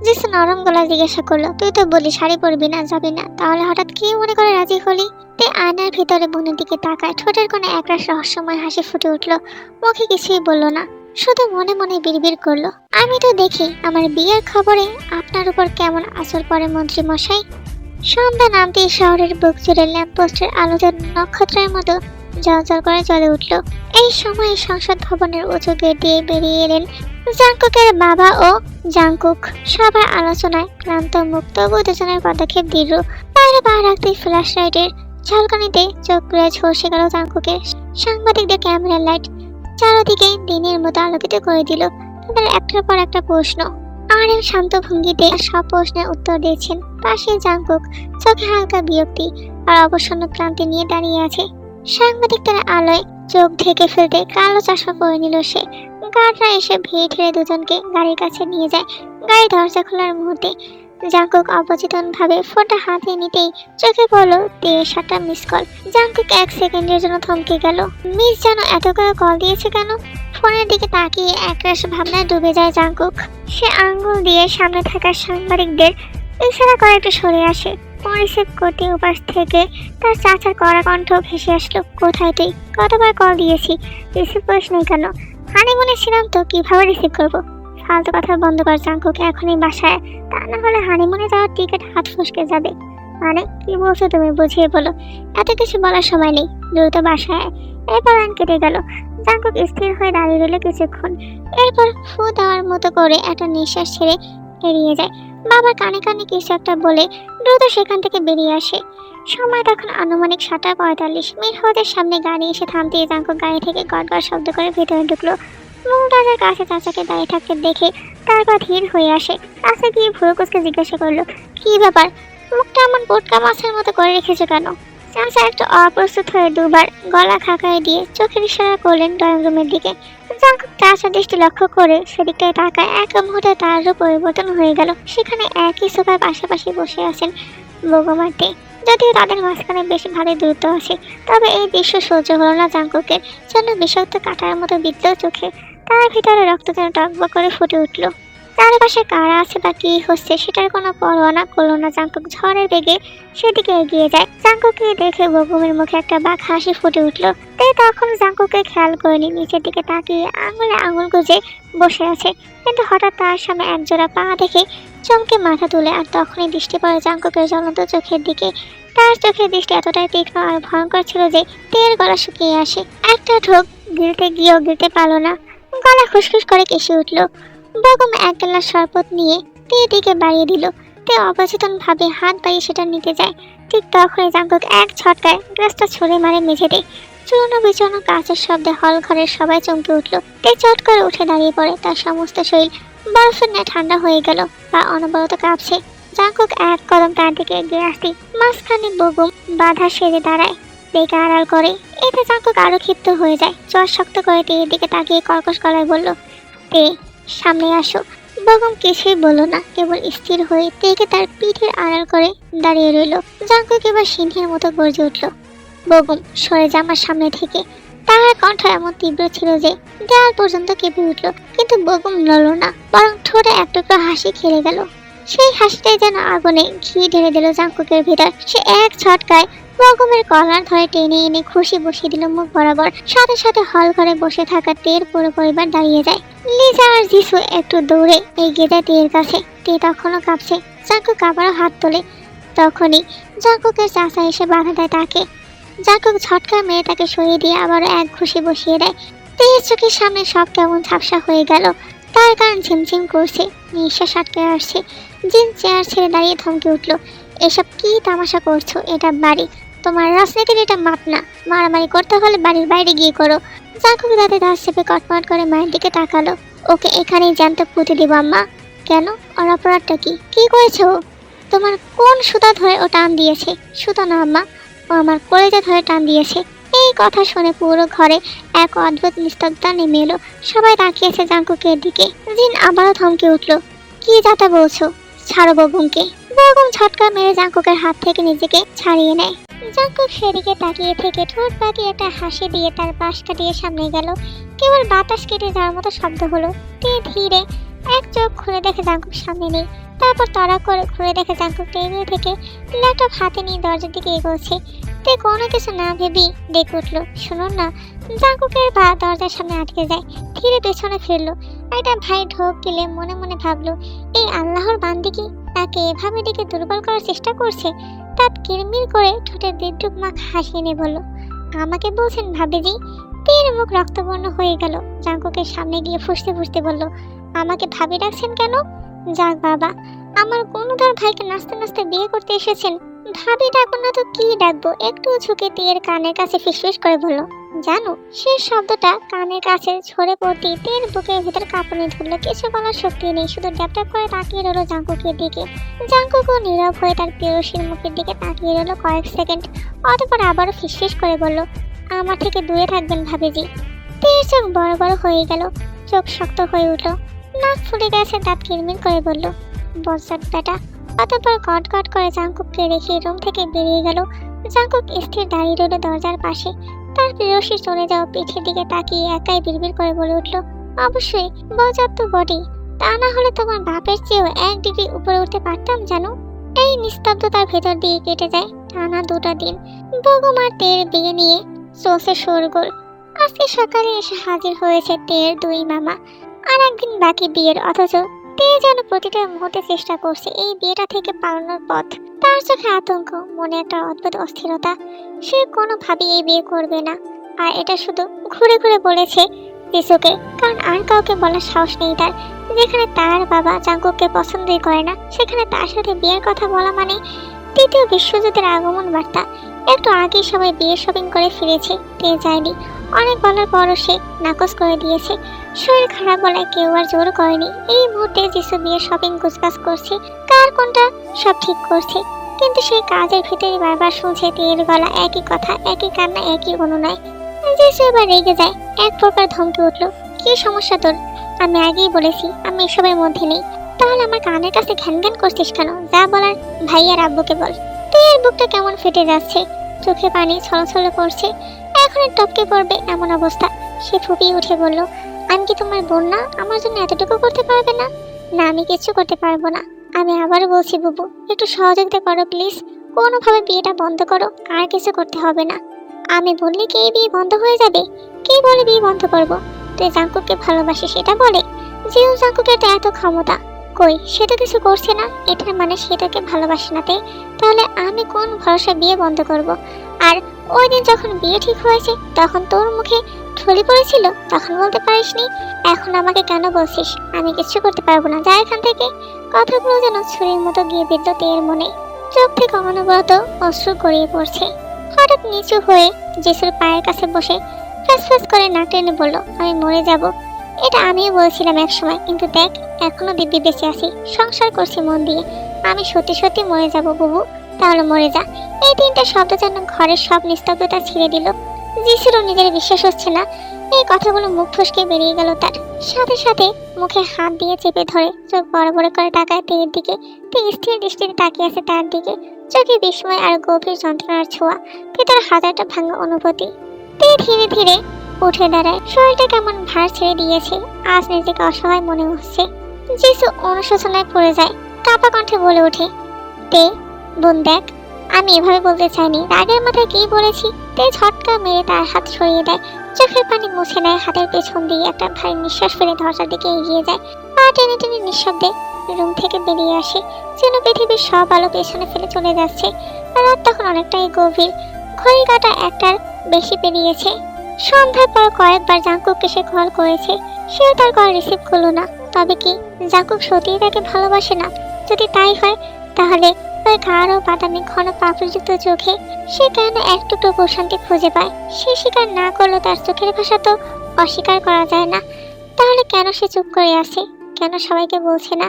[SPEAKER 1] জিসু নরম গলায় জিজ্ঞাসা করলো, তুই তো বলি শাড়ি পরবি না, যাবি না, তাহলে হঠাৎ কি মনে করে রাজি হলি? তে আয়নার ভিতরে বোনের দিকে তাকায়, ঠোঁটের কোণে একরাশ রহস্যময় হাসি ফুটে উঠলো। মুখে কিছুই বলল না, শুধু মনে মনে বিড়বিড় করলো, আমি তো দেখি আমার বিয়ের খবরে আপনার উপর কেমন আসর পড়ে মন্ত্রী মশাই। সন্ধ্যা নামতেই শহরের বুক জুড়ে ল্যাম্পপোস্টের আলোতে নক্ষত্রের মতো জ্বলজ্বল করে জ্বলে উঠল। এই সময় সংসদ ভবনের উঁচু গেট দিয়ে বেরিয়ে এলেন জাংকুকের বাবা ও জাংকুক। সবার আলোচনায় ক্লান্ত মুখ, তবু দুজনের পদক্ষেপ দৃঢ়। বাইরে পা রাখতেই ফ্ল্যাশ লাইটের ঝলকানিতে চোখ ঘুরে ঝলসে গেল জাংকুকের। সাংবাদিকদের ক্যামেরার লাইট চারদিকে দিনের মতো আলোকিত করে দিল। তাদের একটার পর একটা প্রশ্ন, আর এম শান্ত ভঙ্গিতে সব প্রশ্নের উত্তর দিয়েছেন। পাশে জাংকুক চোখে হালকা বিরক্তি আর অবসন্ন ক্লান্তি নিয়ে দাঁড়িয়ে আছে। সাংবাদিকদের আলোয় চোখ ঢেকে ফেলতে কালো চশমা পরে নিল সে। গার্ডরা এসে ভিড় ঠেলে দুজনকে গাড়ির কাছে নিয়ে যায়। গাড়ি দরজা খোলার মুহূর্তে জাংকুক অবচেতন ভাবে ফোনটা হাতে নিতেই চোখে পড়লো 7টা মিস কল। জাংকুক এক সেকেন্ডের জন্য থমকে গেল। মিস যেন এত করে কল দিয়েছে কেন? ফোনের দিকে তাকিয়ে একরাশ ভাবনায় ডুবে যায় জাংকুক। সে আঙ্গুল দিয়ে সামনে থাকা সাংবাদিকদের ইশারা করে একটু সরে আসে। ফোন রিসিভ করতে উপাস থেকে তার চাচার কড়া কণ্ঠ ভেসে আসলো, কোথায় তুই? কতবার কল দিয়েছি, রিসিভ করিস নাই কেন? হানিমুনে ছিলাম তো, কিভাবে রিসিভ করবো? ফালতু কথা বন্ধ কর জাংকুক, এখনই বাসায়, তা না হলে হানিমুনে যাওয়ার টিকিট হাত ফসকে যাবে। মানে কি বলছো তুমি, বুঝিয়ে বলো। এত কিছু বলার সময় নেই, দ্রুত বাসায়। এরপর লাইন কেটে গেল। জাংকুক স্থির হয়ে দাঁড়িয়ে রইল কিছুক্ষণ, এরপর ফু দেওয়ার মতো করে একটা নিঃশ্বাস ছেড়ে এড়িয়ে যায়। বাবার কানে কানে কিছু একটা বলে দ্রুত সেখান থেকে বেরিয়ে আসে। সময় তখন আনুমানিক 7:45। মির হদের সামনে গাড়ি এসে থামতে জাংকুক গাড়ি থেকে গড়গড় শব্দ করে ভেতরে ঢুকলো। মূল দরজার কাছে চাচাকে দাঁড়িয়ে থাকতে দেখে তারপর ধীর হয়ে আসে। কাছে গিয়ে ভুরু কুচকে জিজ্ঞাসা করলো, কি ব্যাপার, মুখটা এমন পোটকা মাছের মতো করে রেখেছো কেন? চাচা একটু অপ্রস্তুত হয়ে দুবার গলা খাকায় দিয়ে চোখের ইশারা করলেন ড্রয়িং রুমের দিকে। জাংকুক চাচার দৃষ্টি লক্ষ্য করে সেদিকটায় তাকায়। এক মুহূর্তে তারও পরিবর্তন হয়ে গেল। সেখানে একই সোফার পাশাপাশি বসে আছেন বেগম আর তে। যদিও তাদের মাঝখানে বেশ ভালো দূরত্ব আছে, তবে এই দৃশ্য সহ্য হলো না জাংকুকের জন্য। বিষাক্ত কাটার মতো বিদ্যুৎ চোখে তার ভিতরে রক্ত যেন টকবক করে ফুটে উঠল। চারপাশে কারা আছে বা কি হচ্ছে সেটার কোনো পরোয়া করলো না জাংকুক। ঝড়ের বেগে সেদিকে এগিয়ে যায়। জাংকুককে দেখে বেগমের মুখে একটা বাঁকা হাসি ফুটে উঠলো। তাই তখন জাংকুককে খেয়াল করেনি, নিচের দিকে তাকিয়ে আঙুলে আঙুল গুজে বসে আছে। কিন্তু হঠাৎ তার সামনে একজোড়া পা দেখে চমকে মাথা তুলে, আর তখনই দৃষ্টি পড়ে জাংকুকের জ্বলন্ত চোখের দিকে। তার চোখের দৃষ্টি এতটাই তীক্ষ্ণ আর ভয়ঙ্কর ছিল যে তের গলা শুকিয়ে আসে। একটা ঢোক গিলতে গিয়েও গিলতে পারল না, গলা খুসখুস করে কেসে উঠল। বেগম এক গ্লাস শরবত নিয়ে তের দিকে বাড়িয়ে দিল। তে অবচেতন ভাবে হাত বাড়িয়ে সেটা নিতে যায়। ঠিক তখনই জাংকুক এক ঝটকায় গ্লাসটা ছুঁড়ে মারে মেঝেতে। চূর্ণ বিচূর্ণ কাঁচের শব্দে হল ঘরের সবাই চমকে উঠল। তে চট করে উঠে দাঁড়িয়ে পড়ে। তার সমস্ত শরীর বরফের ন্যায় ঠান্ডা হয়ে গেল, পা অনবরত কাঁপছে। জাংকুক এক কদম তার দিকে এগিয়ে আসতে মাঝখানে বেগম বাধা সেরে দাঁড়ায়, তেকে আড়াল করে। এতে জাংকুক আরো ক্ষিপ্ত হয়ে যায়। চোয়ার শক্ত করে তের দিকে তাকিয়ে কর্কশ গলায় বলল, তে সামনে আসো। বেগম কিছুই বলল না, কেবল স্থির হয়ে তেকে তার পিঠের আড়াল করে দাঁড়িয়ে রইল। জাংকুক এবার সিংহের মতো গর্জে উঠল, বেগম সরে যা আমার সামনে থেকে। তার কণ্ঠ এমন তীব্র ছিল যে দেওয়াল পর্যন্ত কেঁপে উঠল। কিন্তু বেগম নড়ল না, বরং ঠোঁটে এক টুকরো হাসি খেলে গেল। সেই হাসিটাই যেন আগুনে ঘি ঢেলে দিল জাংকুকের ভিতর। সে এক ছটকায় বেগমের কলার ধরে টেনে এনে খুশি বসিয়ে দিল মুখ বরাবর। সাথে সাথে হল ঘরে বসে থাকা তের পুরো পরিবার দাঁড়িয়ে যায়। লিজা আর জিসু একটু দৌড়ে এগিয়ে যায় তের কাছে। তে তখনও কাঁপছে। জাংকুক আবারও হাত তোলে। তখনই জাংকুকের চাচা এসে বাধা দেয় তাকে। জাংকুক ঝটকা মেরে তাকে সরিয়ে দিয়ে আবারও এক ঘুষি বসিয়ে দেয়। তের চোখের সামনে সব কেমন ঝাপসা হয়ে গেল। তার কান ঝিমঝিম করছে, নিঃশ্বাস আটকে আসছে। জিন চেয়ার ছেড়ে দাঁড়িয়ে থমকে উঠল। এসব কি তামাশা করছো? এটা বাড়ি, তোমার রাজনীতির এটা মাপ না। মারামারি করতে হলে বাড়ির বাইরে গিয়ে করো। জাঙ্কুক দাঁতে দাঁত চেপে কটমট করে মায়ের দিকে তাকালো। ওকে এখানেই জ্যান্ত পুঁতে দিব আম্মা। কেন? ওর অপরাধটা কি? কি করেছে ও? তোমার কোন সুতা ধরে ও টান দিয়েছে? সুতা না আম্মা, ও আমার কলেজে ধরে টান দিয়েছে। এই কথা শুনে পুরো ঘরে এক অদ্ভুত নিস্তব্ধতা নেমে এলো। সবাই তাকিয়েছে জাঙ্কুকের দিকে। জিন আবারও থমকে উঠল। কি যাতা বলছো? ছাড়ো বগুমকে। বগুম ঝটকা মেরে জাঙ্কুকের হাত থেকে নিজেকে ছাড়িয়ে নেয়। জাঙ্কুক সেদিকে তাকিয়ে থেকে ঠোঁট বাঁকিয়ে একটা হাসি দিয়ে তার পাশ কাটিয়ে সামনে গেল। কেবল বাতাস কেটে যাওয়ার মতো শব্দ হলো। তে ধীরে এক চোখ খুলে দেখে জাঙ্কুক সামনে নেই। তারপর তাড়া করে ঘুরে দেখে জাঙ্কুক টেবিল থেকে ল্যাপটপ হাতে নিয়ে দরজার দিকে এগোচ্ছে। তে কোনো কিছু না ভেবেই ডেকে উঠলো, শুনুন না। জাঙ্কুকের পা দরজার সামনে আটকে যায়। ধীরে পেছনে ফিরলো। একটা ভাই ঢোক গেলে মনে মনে ভাবলো, এই আল্লাহর বান্দিকে তাকে এভাবে ডেকে দুর্বল করার চেষ্টা করছে। তার কিরমির করে ঠোঁটের বিদ্রুপ মাখা হাসি এনে বলল, আমাকে বলছেন ভাবিজি? তীর মুখ রক্তবর্ণ হয়ে গেল। জাঙ্কুকের সামনে গিয়ে ফুঁসতে ফুঁসতে বলল, আমাকে ভাবি ডাকছেন কেন? যাক বাবা, আমার কোনদার ভাইকে নাচতে নাচতে বিয়ে করতে এসেছেন, ভাবি ডাকবো না তো কি ডাকবো? একটু ঝুঁকে তীর কানের কাছে ফিসফিস করে বলল, জানো? শেষ শব্দটা কানের কাছে ঝরে পড়তে তীর বুকের ভিতর কাঁপুনি ধরলো। কিছু বলার শক্তি নেই, শুধু ড্যাপড্যাপ করে তাকিয়ে রইল জাঙ্কুকের দিকে। জাঙ্কুকও নীরব হয়ে তার প্রেয়সীর মুখের দিকে তাকিয়ে রইল কয়েক সেকেন্ড। অতঃপর আবারও ফিসফিস করে বলল, আমার থেকে দূরে থাকবেন ভাবিজি। তীর চোখ বড় বড় হয়ে গেল, চোখ শক্ত হয়ে উঠল, নাক ফুলে গেছে, দাঁত কিরমির করে বলল, বজ্জাত বেটা। অতঃপর কট কট করে জাঙ্কুককে রেখে রুম থেকে বেরিয়ে গেল। জাঙ্কুক স্থির দাঁড়িয়ে রইল দরজার পাশে। তার প্রেয়সী চলে যাওয়া পিঠের দিকে তাকিয়ে একাই বিড়বিড় করে বলে উঠল, অবশ্যই বজ্জাত বডি, তা না হলে তোমার বাপের চেয়েও 1 ডিগ্রি উপরে উঠতে পারতাম জানো। এই নিস্তব্ধতার ভেতর দিয়ে কেটে যায় টানা 2টা দিন। বগুমার তের বিয়ে নিয়ে চলছে শোরগোল। আজকে সকালে এসে হাজির হয়েছে তের 2 মামা। আর একদিন বাকি বিয়ের, অথচ তে যেন প্রতিটা মুহূর্তে চেষ্টা করছে এই বিয়েটা থেকে পালানোর পথ। তার চোখে আতঙ্ক, মনে একটা অদ্ভুত অস্থিরতা। সে কোনোভাবেই এই বিয়ে করবে না। আর এটা শুধু ঘুরে ঘুরে বলেছে জিসুকে, কারণ আর কাউকে বলার সাহস নেই তার। যেখানে তার বাবা জাঙ্কুককে পছন্দই করে না, সেখানে তার সাথে বিয়ের কথা বলা মানে তৃতীয় বিশ্বযুদ্ধের আগমন বার্তা। একটু আগেই সবাই বিয়ের শপিং করে ফিরেছে, তে যায়নি। অনেক বলার পরও সে নাকচ করে দিয়েছে। শরীর খারাপ বলায় কেউ আর জোর করেনি। এই মুহূর্তে যিশু বিয়ের শপিং গুছগাছ করছে, কার কোনটা সব ঠিক করছে। কিন্তু সেই কাজের ভিতরে বারবার শুনছে তের গলা একই কথা, একই কান্না, একই অনুনয়। যিশু এবার রেগে যায়, এক প্রকার ধমকে উঠল, কি সমস্যা তোর? আমি আগেই বলেছি আমি এসবের মধ্যে নেই। তাহলে আমার কানের কাছে ঘ্যান ঘ্যান করছিস কেন? যা বলার ভাইয়ার আব্বুকে বল। তের বুকটা কেমন ফেটে যাচ্ছে, চোখে পানি ছলছল করছে। এখন টপকে পড়বে এমন অবস্থা। সে ফুপিয়ে উঠে বলল, আমি কি তোমার বোন না? আমার জন্য এতটুকু করতে পারবে না? না, আমি কিছু করতে পারবো না। আমি আবারও বলছি বুবু, একটু সহযোগিতা করো প্লিজ। কোনোভাবে বিয়েটা বন্ধ করো, আর কিছু করতে হবে না। আমি বললে কি এই বিয়ে বন্ধ হয়ে যাবে? কে বলে বিয়ে বন্ধ করবো? তুই জাঙ্কুককে ভালোবাসিস এটা বলে? যেও জাঙ্কুকের তো এত ক্ষমতা, কই সে তো কিছু করছে না। এটার মানে সে তোকে ভালোবাসে না। তাহলে আমি কোন ভরসা বিয়ে বন্ধ করব? আর ওই দিন যখন বিয়ে ঠিক হয়েছে তখন তোর মুখে ঠলি পড়েছিল, তখন বলতে পারিসনি? এখন আমাকে কেন বলছিস আমি কিছু করতে পারবো না? যা এখান থেকে। কথাগুলো যেন ছুরির মতো গিয়ে বিদ্যুৎ তের মনে। চোখ থেকে অনবরত অশ্রু গড়িয়ে পড়ছে। হঠাৎ নিচু হয়ে যিশুর পায়ের কাছে বসে ফ্যাস ফ্যাস করে নাক টেনে বলল, আমি মরে যাব। এটা আমিও বলছিলাম এক সময়, কিন্তু দেখ এখনো দিব্যি বেঁচে আছি, সংসার করছি মন দিয়ে। আমি সত্যি সত্যি মরে যাব বুবু। তাহলে মরে যা। এই 3টা শব্দ যেন ঘরের সব নিস্তব্ধতা ছিঁড়ে দিল। যিশুরও নিজের বিশ্বাস হচ্ছে না। এই কথাগুলো মুখ ফসকে বেরিয়ে গেল তার। সাথে সাথে মুখে হাত দিয়ে চেপে ধরে চোখ বড় বড় করে তাকায় তের দিকে। তে স্থির দৃষ্টিতে তাকিয়ে আছে তার দিকে, চোখে বিস্ময় আর গভীর যন্ত্রণার ছোঁয়া, ভেতরে হাজারটা ভাঙা অনুভূতি। তে ধীরে ধীরে উঠে দাঁড়ায়। শরীরটা কেমন ভার ছেড়ে দিয়েছে, আজ নিজেকে অসহায় মনে হচ্ছে। যিশু অনুশোচনায় পড়ে যায়, কাঁপা কণ্ঠে বলে ওঠে, তে বোন দেখ, আমি এভাবে বলতে চাইনি। রাগের মাথায় কি বলেছি? তে ঝটকা মেরে তার হাত সরিয়ে দেয়, চোখের পানি মুছে নেয়, হাতের পেছন দিয়ে একটা ভারী নিঃশ্বাস ফেলে দরজার দিকে এগিয়ে যায়। পা টেনে টেনে নিঃশব্দে রুম থেকে বেরিয়ে আসে, যেন পৃথিবীর সব আলো পেছনে ফেলে চলে যাচ্ছে। রাত তখন অনেকটাই গভীর, ঘড়ি কাঁটা 1টার বেশি পেরিয়েছে। সন্ধ্যার পর কয়েকবার জাঙ্কুককে সে কল করেছে, সেও তার কল রিসিভ করলো না। তবে কি জাঙ্কুক সত্যিই তাকে ভালোবাসে না? যদি তাই হয় তাহলে ওই গাঢ় বাদামি ঘন পাপড়িযুক্ত চোখে সে কেন একটুকু প্রশান্তি খুঁজে পায়। সে স্বীকার না করলেও তার চোখের ভাষা তো অস্বীকার করা যায় না। তাহলে কেন সে চুপ করে আছে? কেন সবাইকে বলছে না?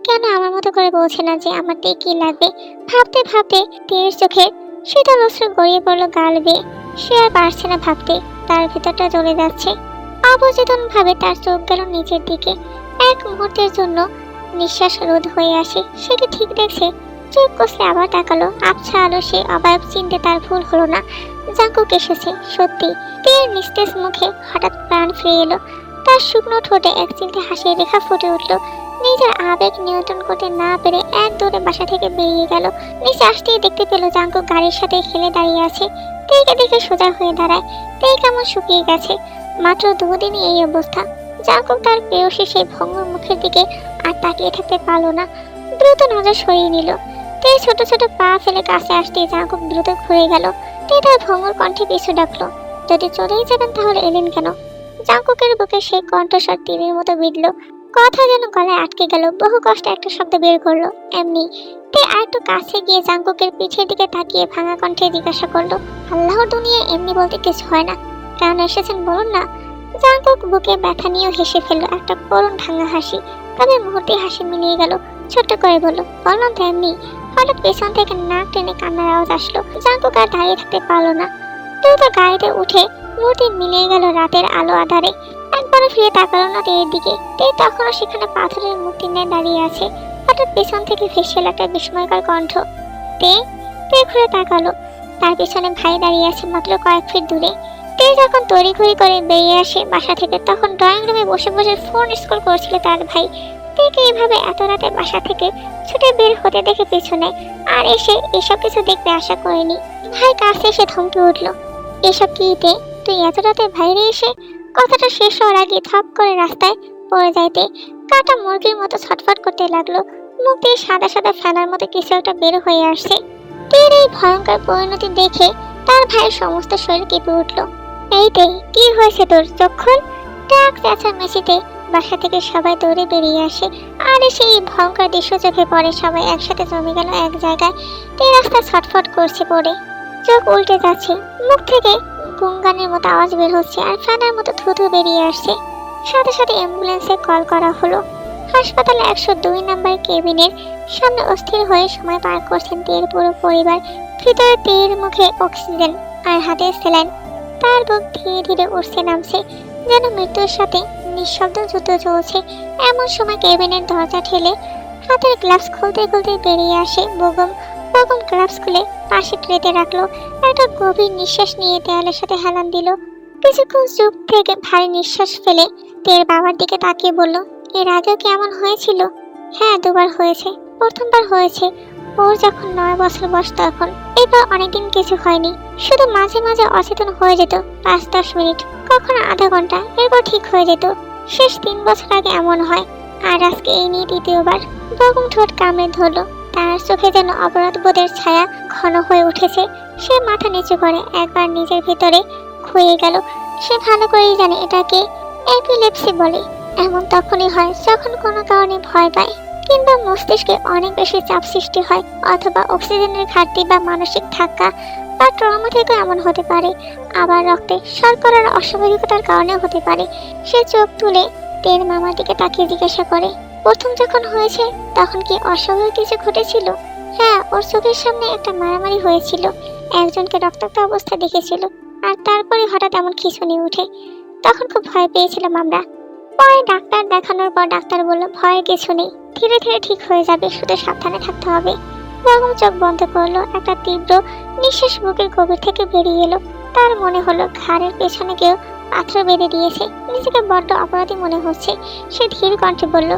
[SPEAKER 1] কেন আমার মতো করে বলছে না যে আমার তে কি লাগবে? ভাবতে ভাবতে তীর চোখে শীতল অশ্রু গড়িয়ে পড়লো গাল বেয়ে। সে আর পারছে না ভাবতে, তার ভিতরটা জ্বলে যাচ্ছে। অবচেতন ভাবে তার চোখ গেল নিচের দিকে। এক মুহূর্তের জন্য নিঃশ্বাস রোধ হয়ে আসে। সে কি ঠিক দেখছে? চোখ কষলে আবার তাকালো। আবছা আলো সে অবাক চিনতে তার ভুল হলো না। জাঙ্কুক এসেছে সত্যি। তীর নিস্তেজ মুখে হঠাৎ প্রাণ ফিরে এলো। তার শুকনো ঠোঁটে এক চিলতে হাসির রেখা ফুটে উঠল। নিজের আবেগ নিয়ন্ত্রণ করতে না পেরে এক দৌড়ে বাসা থেকে বেরিয়ে গেল। নিচে আসতেই দেখতে পেল জাঙ্কুক গাড়ির সাথে খেলে দাঁড়িয়ে আছে। তেকে দেখে সোজা হয়ে দাঁড়ায়। তে কেমন শুকিয়ে গেছে। মাত্র দুদিনই এই অবস্থা। জাঙ্কুক তার প্রেয়সী সেই ভঙ্গুর মুখের দিকে আর তাকিয়ে থাকতে পারল না। দ্রুত নজর সরিয়ে নিল। তে ছোট ছোট পা ফেলে কাছে আসতেই জাঙ্কুক দ্রুত ঘুরে গেল। তে তার ভঙ্গুর কণ্ঠে পিছু ডাকলো। যদি চলেই যাবেন তাহলে এলেন কেন? জাঙ্কুকের বুকে সেই কণ্ঠস্বর তীরের মতো বিঁধল। কথা যেন গলায় আটকে গেল। বহু কষ্টে একটা শব্দ বের করলো, এমনি। তে আরেকটু কাছে গিয়ে জাঙ্কুকের পিঠের দিকে তাকিয়ে ভাঙা কণ্ঠে জিজ্ঞাসা করলো, আল্লাহর দুনিয়ায় এমনি বলতে কিছু হয় না। কেন এসেছেন বলুন না? জাঙ্কুক বুকে ব্যথা নিয়েও হেসে ফেললো একটা করুণ ভাঙা হাসি। তবে মুহূর্তে হাসি মিলিয়ে গেল। ছোট্ট করে বলল, বললাম তো এমনি। হঠাৎ পেছন থেকে নাক টেনে কান্নার আওয়াজ আসলো। জাঙ্কুক আর দাঁড়িয়ে থাকতে পারলো না। দ্রুত গাড়িতে উঠে মূর্তি মিলিয়ে গেল রাতের আলো আধারে। একবারও ফিরে তাকালো না তের দিকে। তে তখনও সেখানে পাথরের মূর্তি নিয়ে দাঁড়িয়ে আছে। হঠাৎ পেছন থেকে ভেসে এলো একটা বিস্ময়কর কণ্ঠ, তে। তে ঘুরে তাকালো। তার পিছনে ভাই দাঁড়িয়ে আছে মাত্র কয়েক ফিট দূরে। তে যখন তড়িঘড়ি করে বেরিয়ে আসে বাসা থেকে, তখন ড্রয়িং রুমে বসে বসে ফোন স্ক্রল করছিল তার ভাই। তেকে এইভাবে এত রাতে বাসা থেকে ছুটে বের হতে দেখে পেছনে আর এসে এসব কিছু দেখতে আশা করেনি। ভাই কাছে এসে থমকে উঠলো, এসব কি তে? তুই এত রাতে বাইরে এসে? কথাটা শেষ হওয়ার আগে থপ করে রাস্তায় পড়ে যাইতে কাটা মুরগির মতো ছটফট করতে লাগলো। মুখ দিয়ে সাদা সাদা ফেনার মতো কিছু একটা বের হয়ে আসছে। তীর এই ভয়ঙ্কর পরিণতি দেখে তার ভাইয়ের সমস্ত শরীর কেঁপে উঠলো। এই তে, কি হয়েছে তোর? চক্ষুন ডাক চেঁচামেচিতে বাসা থেকে সবাই দৌড়ে বেরিয়ে আসে। আর সেই ভয়ঙ্কর দৃশ্য চোখে পড়ে। সবাই একসাথে জমে গেল এক জায়গায়। তে রাস্তা ছটফট করছে পড়ে, চোখ উল্টে যাচ্ছে। মুখ থেকে গুঙ্গানের মতো আওয়াজ বের হচ্ছে আর ফ্যানের মতো থুথু বেরিয়ে আসছে। সাথে সাথে অ্যাম্বুলেন্সে কল করা হলো। হাসপাতালে 102 নম্বর কেবিনের সামনে অস্থির হয়ে সময় পার করছেন তের পুরো পরিবার। ভিতরে তের মুখে অক্সিজেন আর হাতে স্যালাইন। তার বুক ধীরে ধীরে উঠছে নামছে, যেন মৃত্যুর সাথে নিঃশব্দ যুদ্ধ চলছে। এমন সময় কেবিনের দরজা ঠেলে হাতের গ্লাভস খুলতে খুলতে বেরিয়ে আসে বেগম। বেগম গ্লাভস খুলে পাশে ট্রেতে রাখলো। একটা গভীর নিঃশ্বাস নিয়ে দেয়ালের সাথে হেলান দিল। কিছুক্ষণ চুপ থেকে ভারী নিঃশ্বাস ফেলে তের বাবার দিকে তাকিয়ে বলল, এর আগেও কি এমন হয়েছিল? হ্যাঁ, দুবার হয়েছে। প্রথমবার হয়েছে ওর যখন 9 বছর বয়স তখন। এবার অনেকদিন কিছু হয়নি, শুধু মাঝে মাঝে অচেতন হয়ে যেত 5-10 মিনিট, কখনো আধা ঘন্টা, এরপর ঠিক হয়ে যেত। শেষ 3 বছর আগে এমন হয়। আর আজকে এই নিয়ে দ্বিতীয়বার। বেগম ঠোঁট কামড়ে ধরল। তার চোখে যেন অপরাধ বোধের ছায়া ঘন হয়ে উঠেছে। সে মাথা নিচু করে একবার নিজের ভিতরে খুঁয়ে গেল। সে ভালো করেই জানে এটাকে এপিলেপসি বলে। এমন তখনই হয় যখন কোনো কারণে ভয় পায়, কিংবা মস্তিষ্কে অনেক বেশি চাপ সৃষ্টি হয়, অথবা অক্সিজেনের ঘাটতি বা মানসিক ধাক্কা বা ট্রমা থেকে এমন হতে পারে। আবার রক্তে শর্করার অস্বাভাবিকতার কারণেও হতে পারে। সে চোখ তুলে তের মামার দিকে তাকিয়ে জিজ্ঞাসা করে, প্রথম যখন হয়েছে তখন কি অস্বাভাবিক কিছু ঘটেছিল? হ্যাঁ, ওর চোখের সামনে একটা মারামারি হয়েছিল। একজনকে রক্তাক্ত অবস্থা দেখেছিল। আর তারপরে হঠাৎ এমন খিঁচুনি উঠে। তখন খুব ভয় পেয়েছিলাম আমরা। পরে ডাক্তার দেখানোর পর ডাক্তার বলল, ভয়ের কিছু নেই, ধীরে ধীরে ঠিক হয়ে যাবে, শুধু সাবধানে থাকতে হবে। বেগম চোখ বন্ধ করলো। একটা তীব্র নিঃশ্বাস বুকের গভীর থেকে বেরিয়ে এলো। তার মনে হলো ঘাড়ের পেছনে কেউ পাথর বেঁধে দিয়েছে। নিজেকে বড্ড অপরাধী মনে হচ্ছে। সে ধীর কণ্ঠে বলল,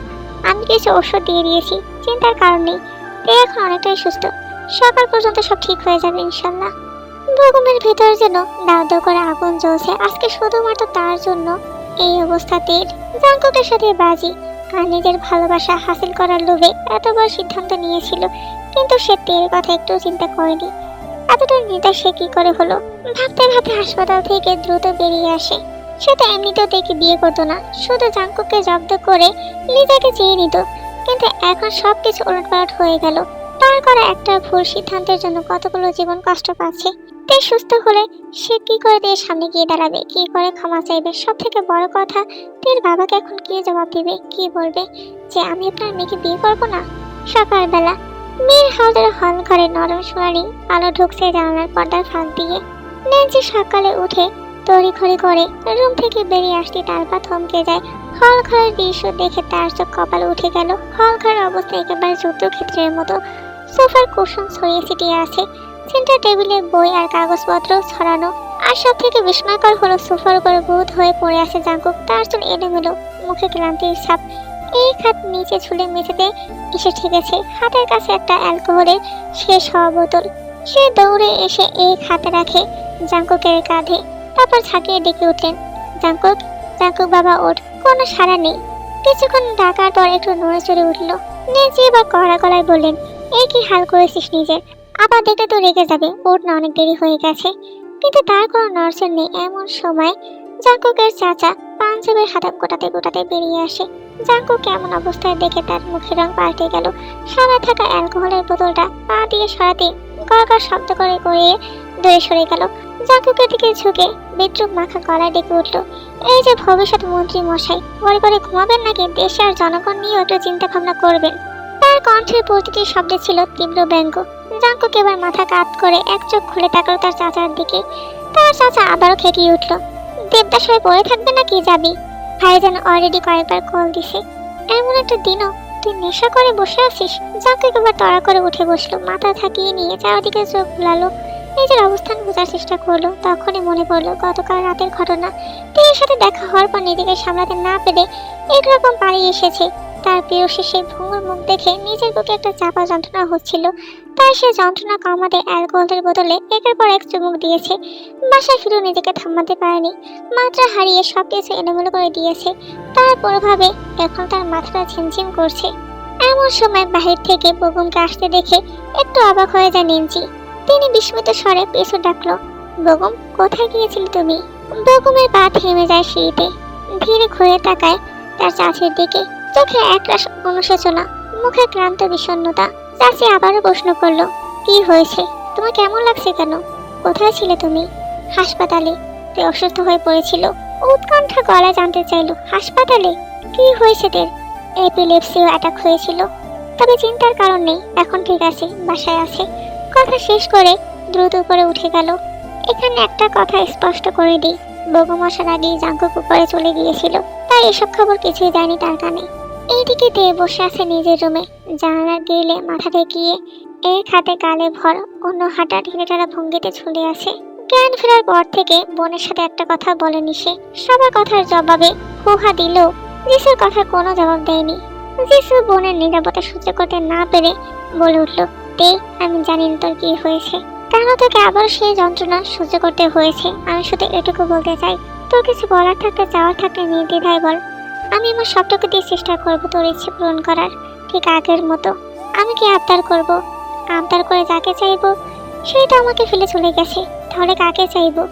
[SPEAKER 1] আমি কিছু ওষুধ দিয়ে দিয়েছি, চিন্তার কারণ নেই। এখন অনেকটাই সুস্থ। সকাল পর্যন্ত সব ঠিক হয়ে যাবে ইনশাল্লাহ। বেগমের ভেতর যেন দাউ দাউ করে আগুন জ্বলছে। আজকে শুধুমাত্র তার জন্য এই অবস্থাতে জাঙ্কুকের সাথে বাজি আর নিজের ভালোবাসা হাসিল করার লোভে এতবার সিদ্ধান্ত নিয়েছিল। কিন্তু সে তের কথা একটু চিন্তা করেনি। এতটা নির্দয় সে কি করে হলো? ভাবতে ভাবতে হাসপাতাল থেকে দ্রুত বেরিয়ে আসে। সে তো এমনিতেও তেকে বিয়ে করতো না, শুধু জাঙ্কুককে জব্দ করে লিজাকে চেয়ে নিত। কিন্তু এখন সবকিছু উলটপালট হয়ে গেল। তার করা একটা ভুল সিদ্ধান্তের জন্য কতগুলো জীবন কষ্ট পাচ্ছে। তে সুস্থ হলে সে কি করে দিয়ে সামনে গিয়ে দাঁড়াবে, কি করে ক্ষমা চাইবে, সব থেকে বড় কথা তের বাবাকে এখন কি জবাব দিবে, কি বলবে যে আমি আপনার মেয়েকে বিয়ে করবো না। সকালবেলা মীর হাউসের হল ঘরে নরম সোনালি আলো ঢুকছে জানালার পর্দার ফাঁক দিয়ে। ন্যান্সি সকালে উঠে তড়িঘড়ি করে রুম থেকে বেরিয়ে আসতে তার পা থমকে যায়। হল ঘরের দৃশ্য দেখে তার চোখ কপালে উঠে গেল। হল ঘরের অবস্থা একেবারে যুদ্ধক্ষেত্রের মতো। সোফার কুশন ছড়িয়ে ছিটিয়ে আছে, সেন্টার টেবিলে বই আর কাগজপত্র ছড়ানো। আর সব থেকে বিস্ময়কর হলো সোফার উপরে ভূত হয়ে পড়ে আছে জাঙ্কুক। তার চুল এলোমেলো, মুখে ক্লান্তির ছাপ। এই হাত নিচে ঝুলে মেঝেতে এসে ঠেকেছে, হাতের কাছে একটা অ্যালকোহলের শেষ হওয়া বোতল। সে দৌড়ে এসে এই হাতে রাখে জাঙ্কুকের কাঁধে, তারপর ঝাঁকিয়ে ডেকে উঠলেন, জাঙ্কুক, জাঙ্কুক বাবা ওঠ। কোনো সাড়া নেই। কিছুক্ষণ ডাকার পর একটু নড়ে চড়ে উঠল। নেচে এবার কড়া গলায় বললেন, এই কি হাল করেছিস নিজের? আবার দেখলে তো রেগে যাবে, ওঠ না, অনেক দেরি হয়ে গেছে। কিন্তু তার কোনো নড়চড় নেই। এমন সময় জাঙ্কুকের চাচা পাঞ্জাবের হাতে গোটাতে গোটাতে বেরিয়ে আসে। জাঙ্কুক কেমন অবস্থায় দেখে তার মুখের রং পাল্টে গেল। সামনে থাকা অ্যালকোহলের বোতলটা পা দিয়ে সরাতে গড়গড় শব্দ করে গড়িয়ে দূরে সরে গেল। জাঙ্কুকের দিকে ঝুঁকে বেডরুম মাখা গলায় ডেকে উঠল, এই যে ভবিষ্যৎ মন্ত্রী মশাই, ঘরে ঘরে ঘুমাবেন নাকি দেশ আর জনগণ নিয়ে একটু চিন্তা ভাবনা করবেন? তার কণ্ঠের প্রতিটি শব্দে ছিল তীব্র ব্যঙ্গ। জাঙ্কুক এবার মাথা কাত করে এক চোখ খুলে তাকালো তার চাচার দিকে। তার চাচা আবারও খেকিয়ে উঠল, দেবদাস হয়ে পড়ে থাকবে নাকি যাবি? ভাইজান অলরেডি কয়েকবার কল দিছে। এমন একটা দিনও তুই নেশা করে বসে আছিস? জাঙ্কুক এবার তড়া করে উঠে বসলো, মাথা থাকিয়ে নিয়ে চারদিকে চোখ বুলালো, নিজের অবস্থান বোঝার চেষ্টা করলো। তখনই মনে পড়লো গতকাল রাতের ঘটনা। তীরের সাথে দেখা হওয়ার পর নিজেকে সামলাতে না পেরে একরকম পালিয়ে এসেছে। তার প্রিয় শেষে ভঙ্গুর মুখ দেখে নিজের বুকে একটা চাপা যন্ত্রণা হচ্ছিল। তাই সে যন্ত্রণা কমাতে অ্যালকোহলের বোতলে একের পর এক চুমুক দিয়েছে। বাসায় ফিরেও নিজেকে থামাতে পারেনি, মাত্রা হারিয়ে সবকিছু এলোমেলো করে দিয়েছে। তার প্রভাবে এখন তার মাথাটা ঝিমঝিম করছে। এমন সময় বাহির থেকে বেগমকে আসতে দেখে একটু অবাক হয়ে যায় নেন্সি। তিনি বিস্মিত স্বরে পিছু ডাকলো, বেগম, কোথায় গিয়েছিলে তুমি? বেগমের পা থেমে যায় সিঁড়িতে, ধীরে ঘুরে তাকায় তার চাচির দিকে, চোখে একরাশ অনুশোচনা, মুখে ক্লান্ত বিষণ্ণতা। চাচি আবারও প্রশ্ন করলো, কি হয়েছে? তোমার কেমন লাগছে কেন? কোথায় ছিলে তুমি? হাসপাতালে। তে অসুস্থ হয়ে পড়েছিল। উৎকণ্ঠা গলায় জানতে চাইলো, হাসপাতালে? কি হয়েছে তের? এপিলেপসি অ্যাটাক হয়েছিল, তবে চিন্তার কারণ নেই, এখন ঠিক আছে, বাসায় আছে। কথা শেষ করে দ্রুত উপরে উঠে গেল। এখানে একটা কথা স্পষ্ট করে দিই, বেগম আসার আগেই জাঙ্কুক উপরে চলে গিয়েছিল, তাই এসব খবর কিছুই যায়নি তার কানে। এইদিকে দিয়ে বসে আছে নিজের রুমে, জানালার গ্রিলে মাথা ঠেকিয়ে এক হাতে গালে ভর, অন্য হাঁটা ঢিলেটারা ভঙ্গিতে ঝুলে আছে। জ্ঞান ফেরার পর থেকে বোনের সাথে একটা কথা বলেনি সে। সবার কথার জবাবে হুহা দিলেও যিশুর কথার কোনো জবাব দেয়নি। যিশু বোনের নিরাপত্তা সহ্য করতে না পেরে বলে উঠল, তে, আমি জানি না তোর কি হয়েছে, কেন তোকে আবার সেই যন্ত্রণা সহ্য করতে হয়েছে। আমি শুধু এটুকু বলতে চাই, তোর কিছু বলার থাকলে, চাওয়ার থাকলে নির্দ্বিধায় বল। আমি আমার সবটুকু দিয়ে চেষ্টা করবো তোর ইচ্ছে পূরণ করার, ঠিক আগের মতো। আমি কি আবদার করব? আবদার করে যাকে চাইবো সেই তো আমাকে ফেলে চলে গেছে, তাহলে কাকে চাইবো?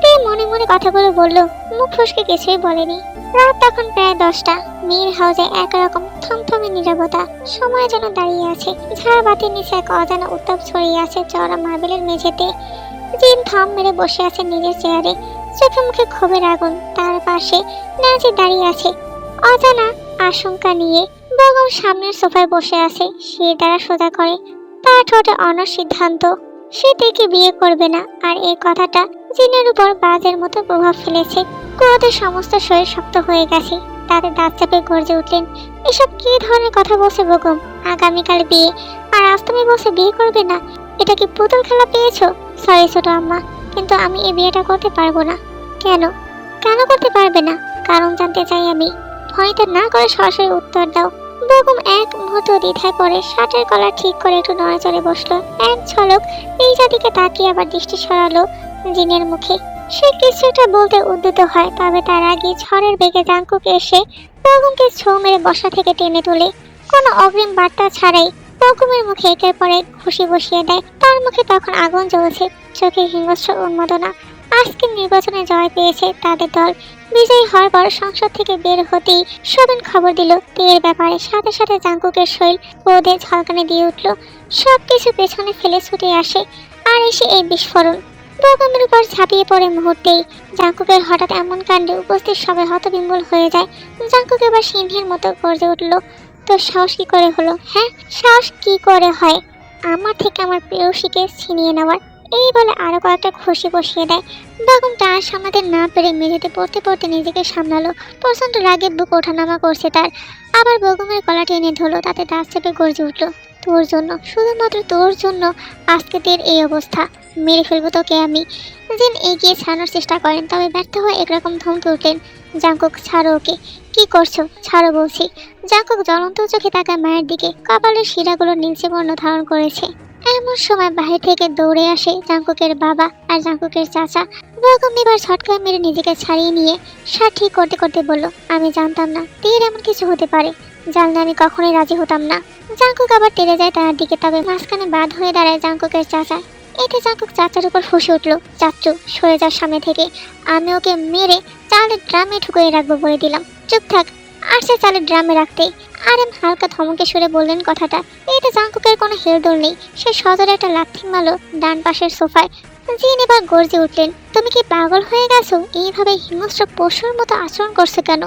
[SPEAKER 1] তে মনে মনে কথাগুলো বললো, মুখ ফসকে কিছুই বলেনি। রাত তখন প্রায় 10টা। মীর হাউসে একরকম থমথমে নীরবতা, সময় যেন দাঁড়িয়ে আছে। ঝাড় বাতির নিচে এক অজানা উত্তাপ ছড়িয়ে আছে চওড়া মার্বেলের মেঝেতে। জিন থম মেরে বসে আছে নিজের চেয়ারে, চোখে মুখে ক্ষোভের আগুন। তার পাশে নাজি দাঁড়িয়ে আছে অজানা আশঙ্কা নিয়ে। বেগম সামনের সোফায় বসে আছে, শির দ্বারা সোজা করে, তার ঠোঁটে অনর সিদ্ধান্ত, সে তেকে বিয়ে করবে না। আর এই কথাটা জিনের উপর বাজের মতো প্রভাব ফেলেছে। ক্রোধে সমস্ত শরীর শক্ত হয়ে গেছে। তাতে দাঁত চাপে গর্জে উঠলেন, এসব কি ধরনের কথা বলছে বেগম? আগামীকাল বিয়ে, আর আজ তুমি বলছে বিয়ে করবে না? এটা কি পুতুল খেলা পেয়েছো? সরি ছোট আম্মা, কিন্তু আমি এই বিয়েটা করতে পারবো না। কেন? কেন করতে পারবে না? কারণ জানতে চাই আমি। ভয়তে না করে সরাসরি উত্তর দাও। বেগম এক মুহূর্ত দ্বিধায় পড়ে শার্টের কলার ঠিক করে একটু নড়াচড়ে বসলো। এক ঝলক নিজের দিকে তাকিয়ে আবার দৃষ্টি সরালো জিনের মুখে। সে কিছুটা বলতে উদ্যত হয়, তবে তার আগে ঝড়ের বেগে জাঙ্কুক এসে বেগমকে ছোঁ মেরে বসা থেকে টেনে তোলে। কোনো অগ্রিম বার্তা ছাড়াই বেগমের মুখে একের পর এক ঘুষি বসিয়ে দেয়। তার মুখে তখন আগুন জ্বলছে, চোখে হিংস্র উন্মাদনা। আজকের নির্বাচনে জয় পেয়েছে তাদের দল। বিজয়ী হওয়ার পর সংসদ থেকে বের হতেই শোভন খবর দিল তের ব্যাপারে। সাথে সাথে জাঙ্কুকের শরীর ক্রোধে ঝলকানি দিয়ে উঠল। সবকিছু পেছনে ফেলে ছুটে আসে আর এসে এই বিস্ফোরণ। বগমের উপর ঝাঁপিয়ে পড়ে মুহূর্তেই। জাঙ্কুকের হঠাৎ এমন কাণ্ডে উপস্থিত সবাই হতবিম্বল হয়ে যায়। জাঙ্কুক এবার সিংহের মতো গর্জে উঠল, তোর সাহস কি করে হলো? হ্যাঁ, সাহস কি করে হয় আমার থেকে আমার প্রেয়সীকে ছিনিয়ে নেওয়ার? এই বলে আরো কয়েকটা খুশি বসিয়ে দেয়। বেগম তার সামলাতে না পেরে মেঝেতে পড়তে পড়তে নিজেকে সামলালো। প্রচন্ড রাগে বুক ওঠানামা করছে তার। আবার বেগমের গলা টেনে ধরলো, তাতে দাঁত চেপে গর্জে উঠল, তোর জন্য, শুধুমাত্র তোর জন্য আজকে তের এই অবস্থা। মেরে ফেলবো তোকে আমি। জিন এগিয়ে ছাড়ানোর চেষ্টা করেন, তবে ব্যর্থ হয়ে একরকম ধমকে উঠলেন, জাঙ্কুক ছাড়ো ওকে। কি করছো? ছাড়ো বলছি। জাঙ্কুক জ্বলন্ত চোখে তাকায় মায়ের দিকে। কপালের শিরাগুলো নীলচে বর্ণ ধারণ করেছে। এমন সময় বাহির থেকে দৌড়ে আসে জাঙ্কুকের বাবা আর জাঙ্কুকের চাচা। বেগম এবার ছটকা মেরে নিজেকে ছাড়িয়ে নিয়ে শার্ট ঠিক করতে করতে বলল, আমি জানতাম না তের এমন কিছু হতে পারে। জানলে আমি কখনোই রাজি হতাম না। জাঙ্কুক আবার তেড়ে যায় তার দিকে, তবে মাঝখানে বাদ হয়ে দাঁড়ায় জাঙ্কুকের চাচা। এতে জাঙ্কুক চাচার উপর ফুঁসে উঠল, চাচ্চু সরে যাওয়ার সামনে থেকে। আমি ওকে মেরে চালের ড্রামে ঢুকিয়ে রাখবো বলে দিলাম। চুপ থাক। আর সে চালের ড্রামে রাখতেই আরেম হালকা ধমকে সরে বললেন কথাটা। এতে জাঙ্কুকের কোনো হেলদোল নেই। সে সজরে একটা লাথি মারল ডান পাশের সোফায়। জিন এবার গর্জে উঠলেন, তুমি কি পাগল হয়ে গেছো? এইভাবে হিংস্র পশুর মতো আচরণ করছে কেন?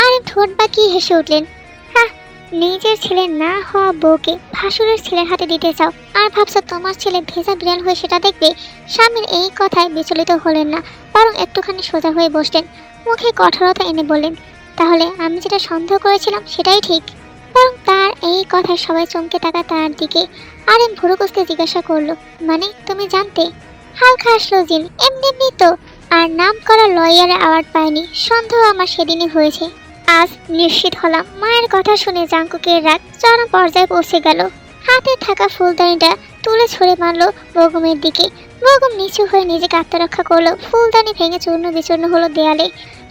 [SPEAKER 1] আরেম ঠোঁট বাঁকিয়ে হেসে উঠলেন, হ্যাঁ, নিজের ছেলে না হওয়া বউকে ভাসুরের ছেলের হাতে দিতে চাও আর ভাবছো তোমার ছেলে ভেজা বিড়াল হয়ে সেটা দেখবে? স্বামীর এই কথায় বিচলিত হলেন না, বরং একটুখানি সোজা হয়ে বসলেন। মুখে কঠোরতা এনে বললেন, তাহলে আমি যেটা সন্দেহ করেছিলাম সেটাই ঠিক। বরং তার এই কথায় সবাই চমকে তাকায় তার দিকে। আরেম ভুরু কুঁচকে জিজ্ঞাসা করলো, মানে তুমি জানতে? হালকা হাসলো জিন, এমনি এমনি তো। আর নাম করা লয়ারের অ্যাওয়ার্ড পায়নি, সন্দেহ আমার সেদিনই হয়েছে। আজ নিশ্চিত হলাম। মায়ের কথা শুনে জাঙ্কুকের রাগ চরম পর্যায়ে পৌঁছে গেল। হাতে থাকা ফুলদানিটা তুলে ছুঁড়ে মারল বেগমের দিকে। বেগম নিচু হয়ে নিজেকে আত্মরক্ষা করলো। ফুলদানি ভেঙে চূর্ণ বিচূর্ণ হলো দেয়ালে।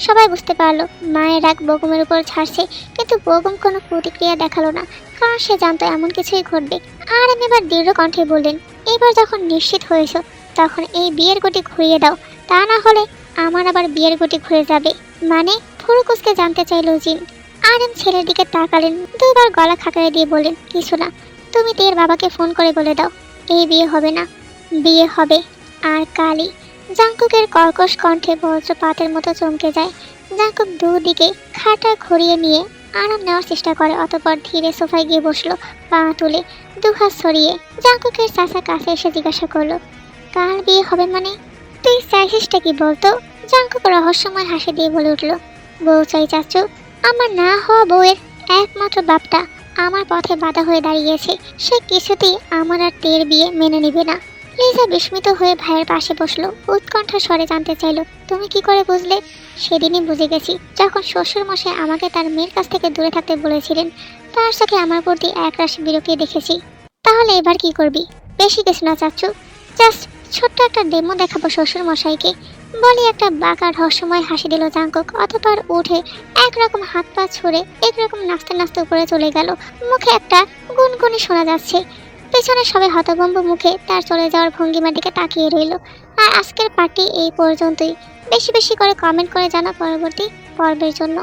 [SPEAKER 1] সবাই বুঝতে পারলো মায়ের রাগ বেগমের উপর ছাড়ছে, কিন্তু বেগম কোনো প্রতিক্রিয়া দেখালো না, কারণ সে জানতো এমন কিছুই ঘটবে। আর আমি এবার দৃঢ় কণ্ঠে বললেন, এবার যখন নিশ্চিত হয়েছ তখন এই বিয়ের গতি ঘুরিয়ে দাও, তা না হলে আমার আবার বিয়ের গতি ঘুরে যাবে। মানে? ফুরুকুসকে জানতে চাইল জিন। আরেম ছেলের দিকে তাকালেন, দুবার গলা খাকারে দিয়ে বললেন, কিছু না, তুমি তের বাবাকে ফোন করে বলে দাও এই বিয়ে হবে না। বিয়ে হবে, আর কালই। জাঙ্কুকের কর্কশ কণ্ঠে বজ্রপাতের মতো চমকে যায়। জাঙ্কুক দুদিকে খাটা ঘুরিয়ে নিয়ে আরাম নেওয়ার চেষ্টা করে, অতঃপর ধীরে সোফায় গিয়ে বসলো, পা তুলে দুহাত সরিয়ে। জাঙ্কুকের চাচা কাছে এসে জিজ্ঞাসা করলো, কাল বিয়ে হবে মানে? তুই চাইছিসটা কি বলতো? জাঙ্কুক রহস্যময় হাসি দিয়ে বলে উঠল, বউ চাই চাচু। আমার না হওয়া বউয়ের একমাত্র বাপটা আমার পথে বাধা হয়ে দাঁড়িয়েছে। সে কিছুতেই আমার আর তের বিয়ে মেনে নিবে না। লিজা বিস্মিত হয়ে ভাইয়ের পাশে বসলো, উৎকণ্ঠ স্বরে জানতে চাইল, তুমি কি করে বুঝলে? সেদিনই বুঝে গেছি, যখন শ্বশুর মশাই আমাকে তার মেয়ের কাছ থেকে দূরে থাকতে বলেছিলেন। তার চোখে আমার প্রতি একরাশ বিরক্তি দেখেছি। তাহলে এবার কি করবি? বেশি কিছু না চাচ্ছু, জাস্ট ছোট্ট একটা ডেমো দেখাবো শ্বশুর মশাইকে বলে একটা বাঁকা রহস্যময় হাসি দিল জাঙ্কুক। অতঃপর উঠে একরকম হাত পা ছুঁড়ে একরকম নাচতে নাচতে উপরে চলে গেল। মুখে একটা গুনগুনি শোনা যাচ্ছে। পেছনে সবাই হতভম্ব মুখে তার চলে যাওয়ার ভঙ্গিমার দিকে তাকিয়ে রইল। আর আজকের পার্টি এই পর্যন্তই। বেশি বেশি করে কমেন্ট করে জানা পরবর্তী পর্বের জন্য।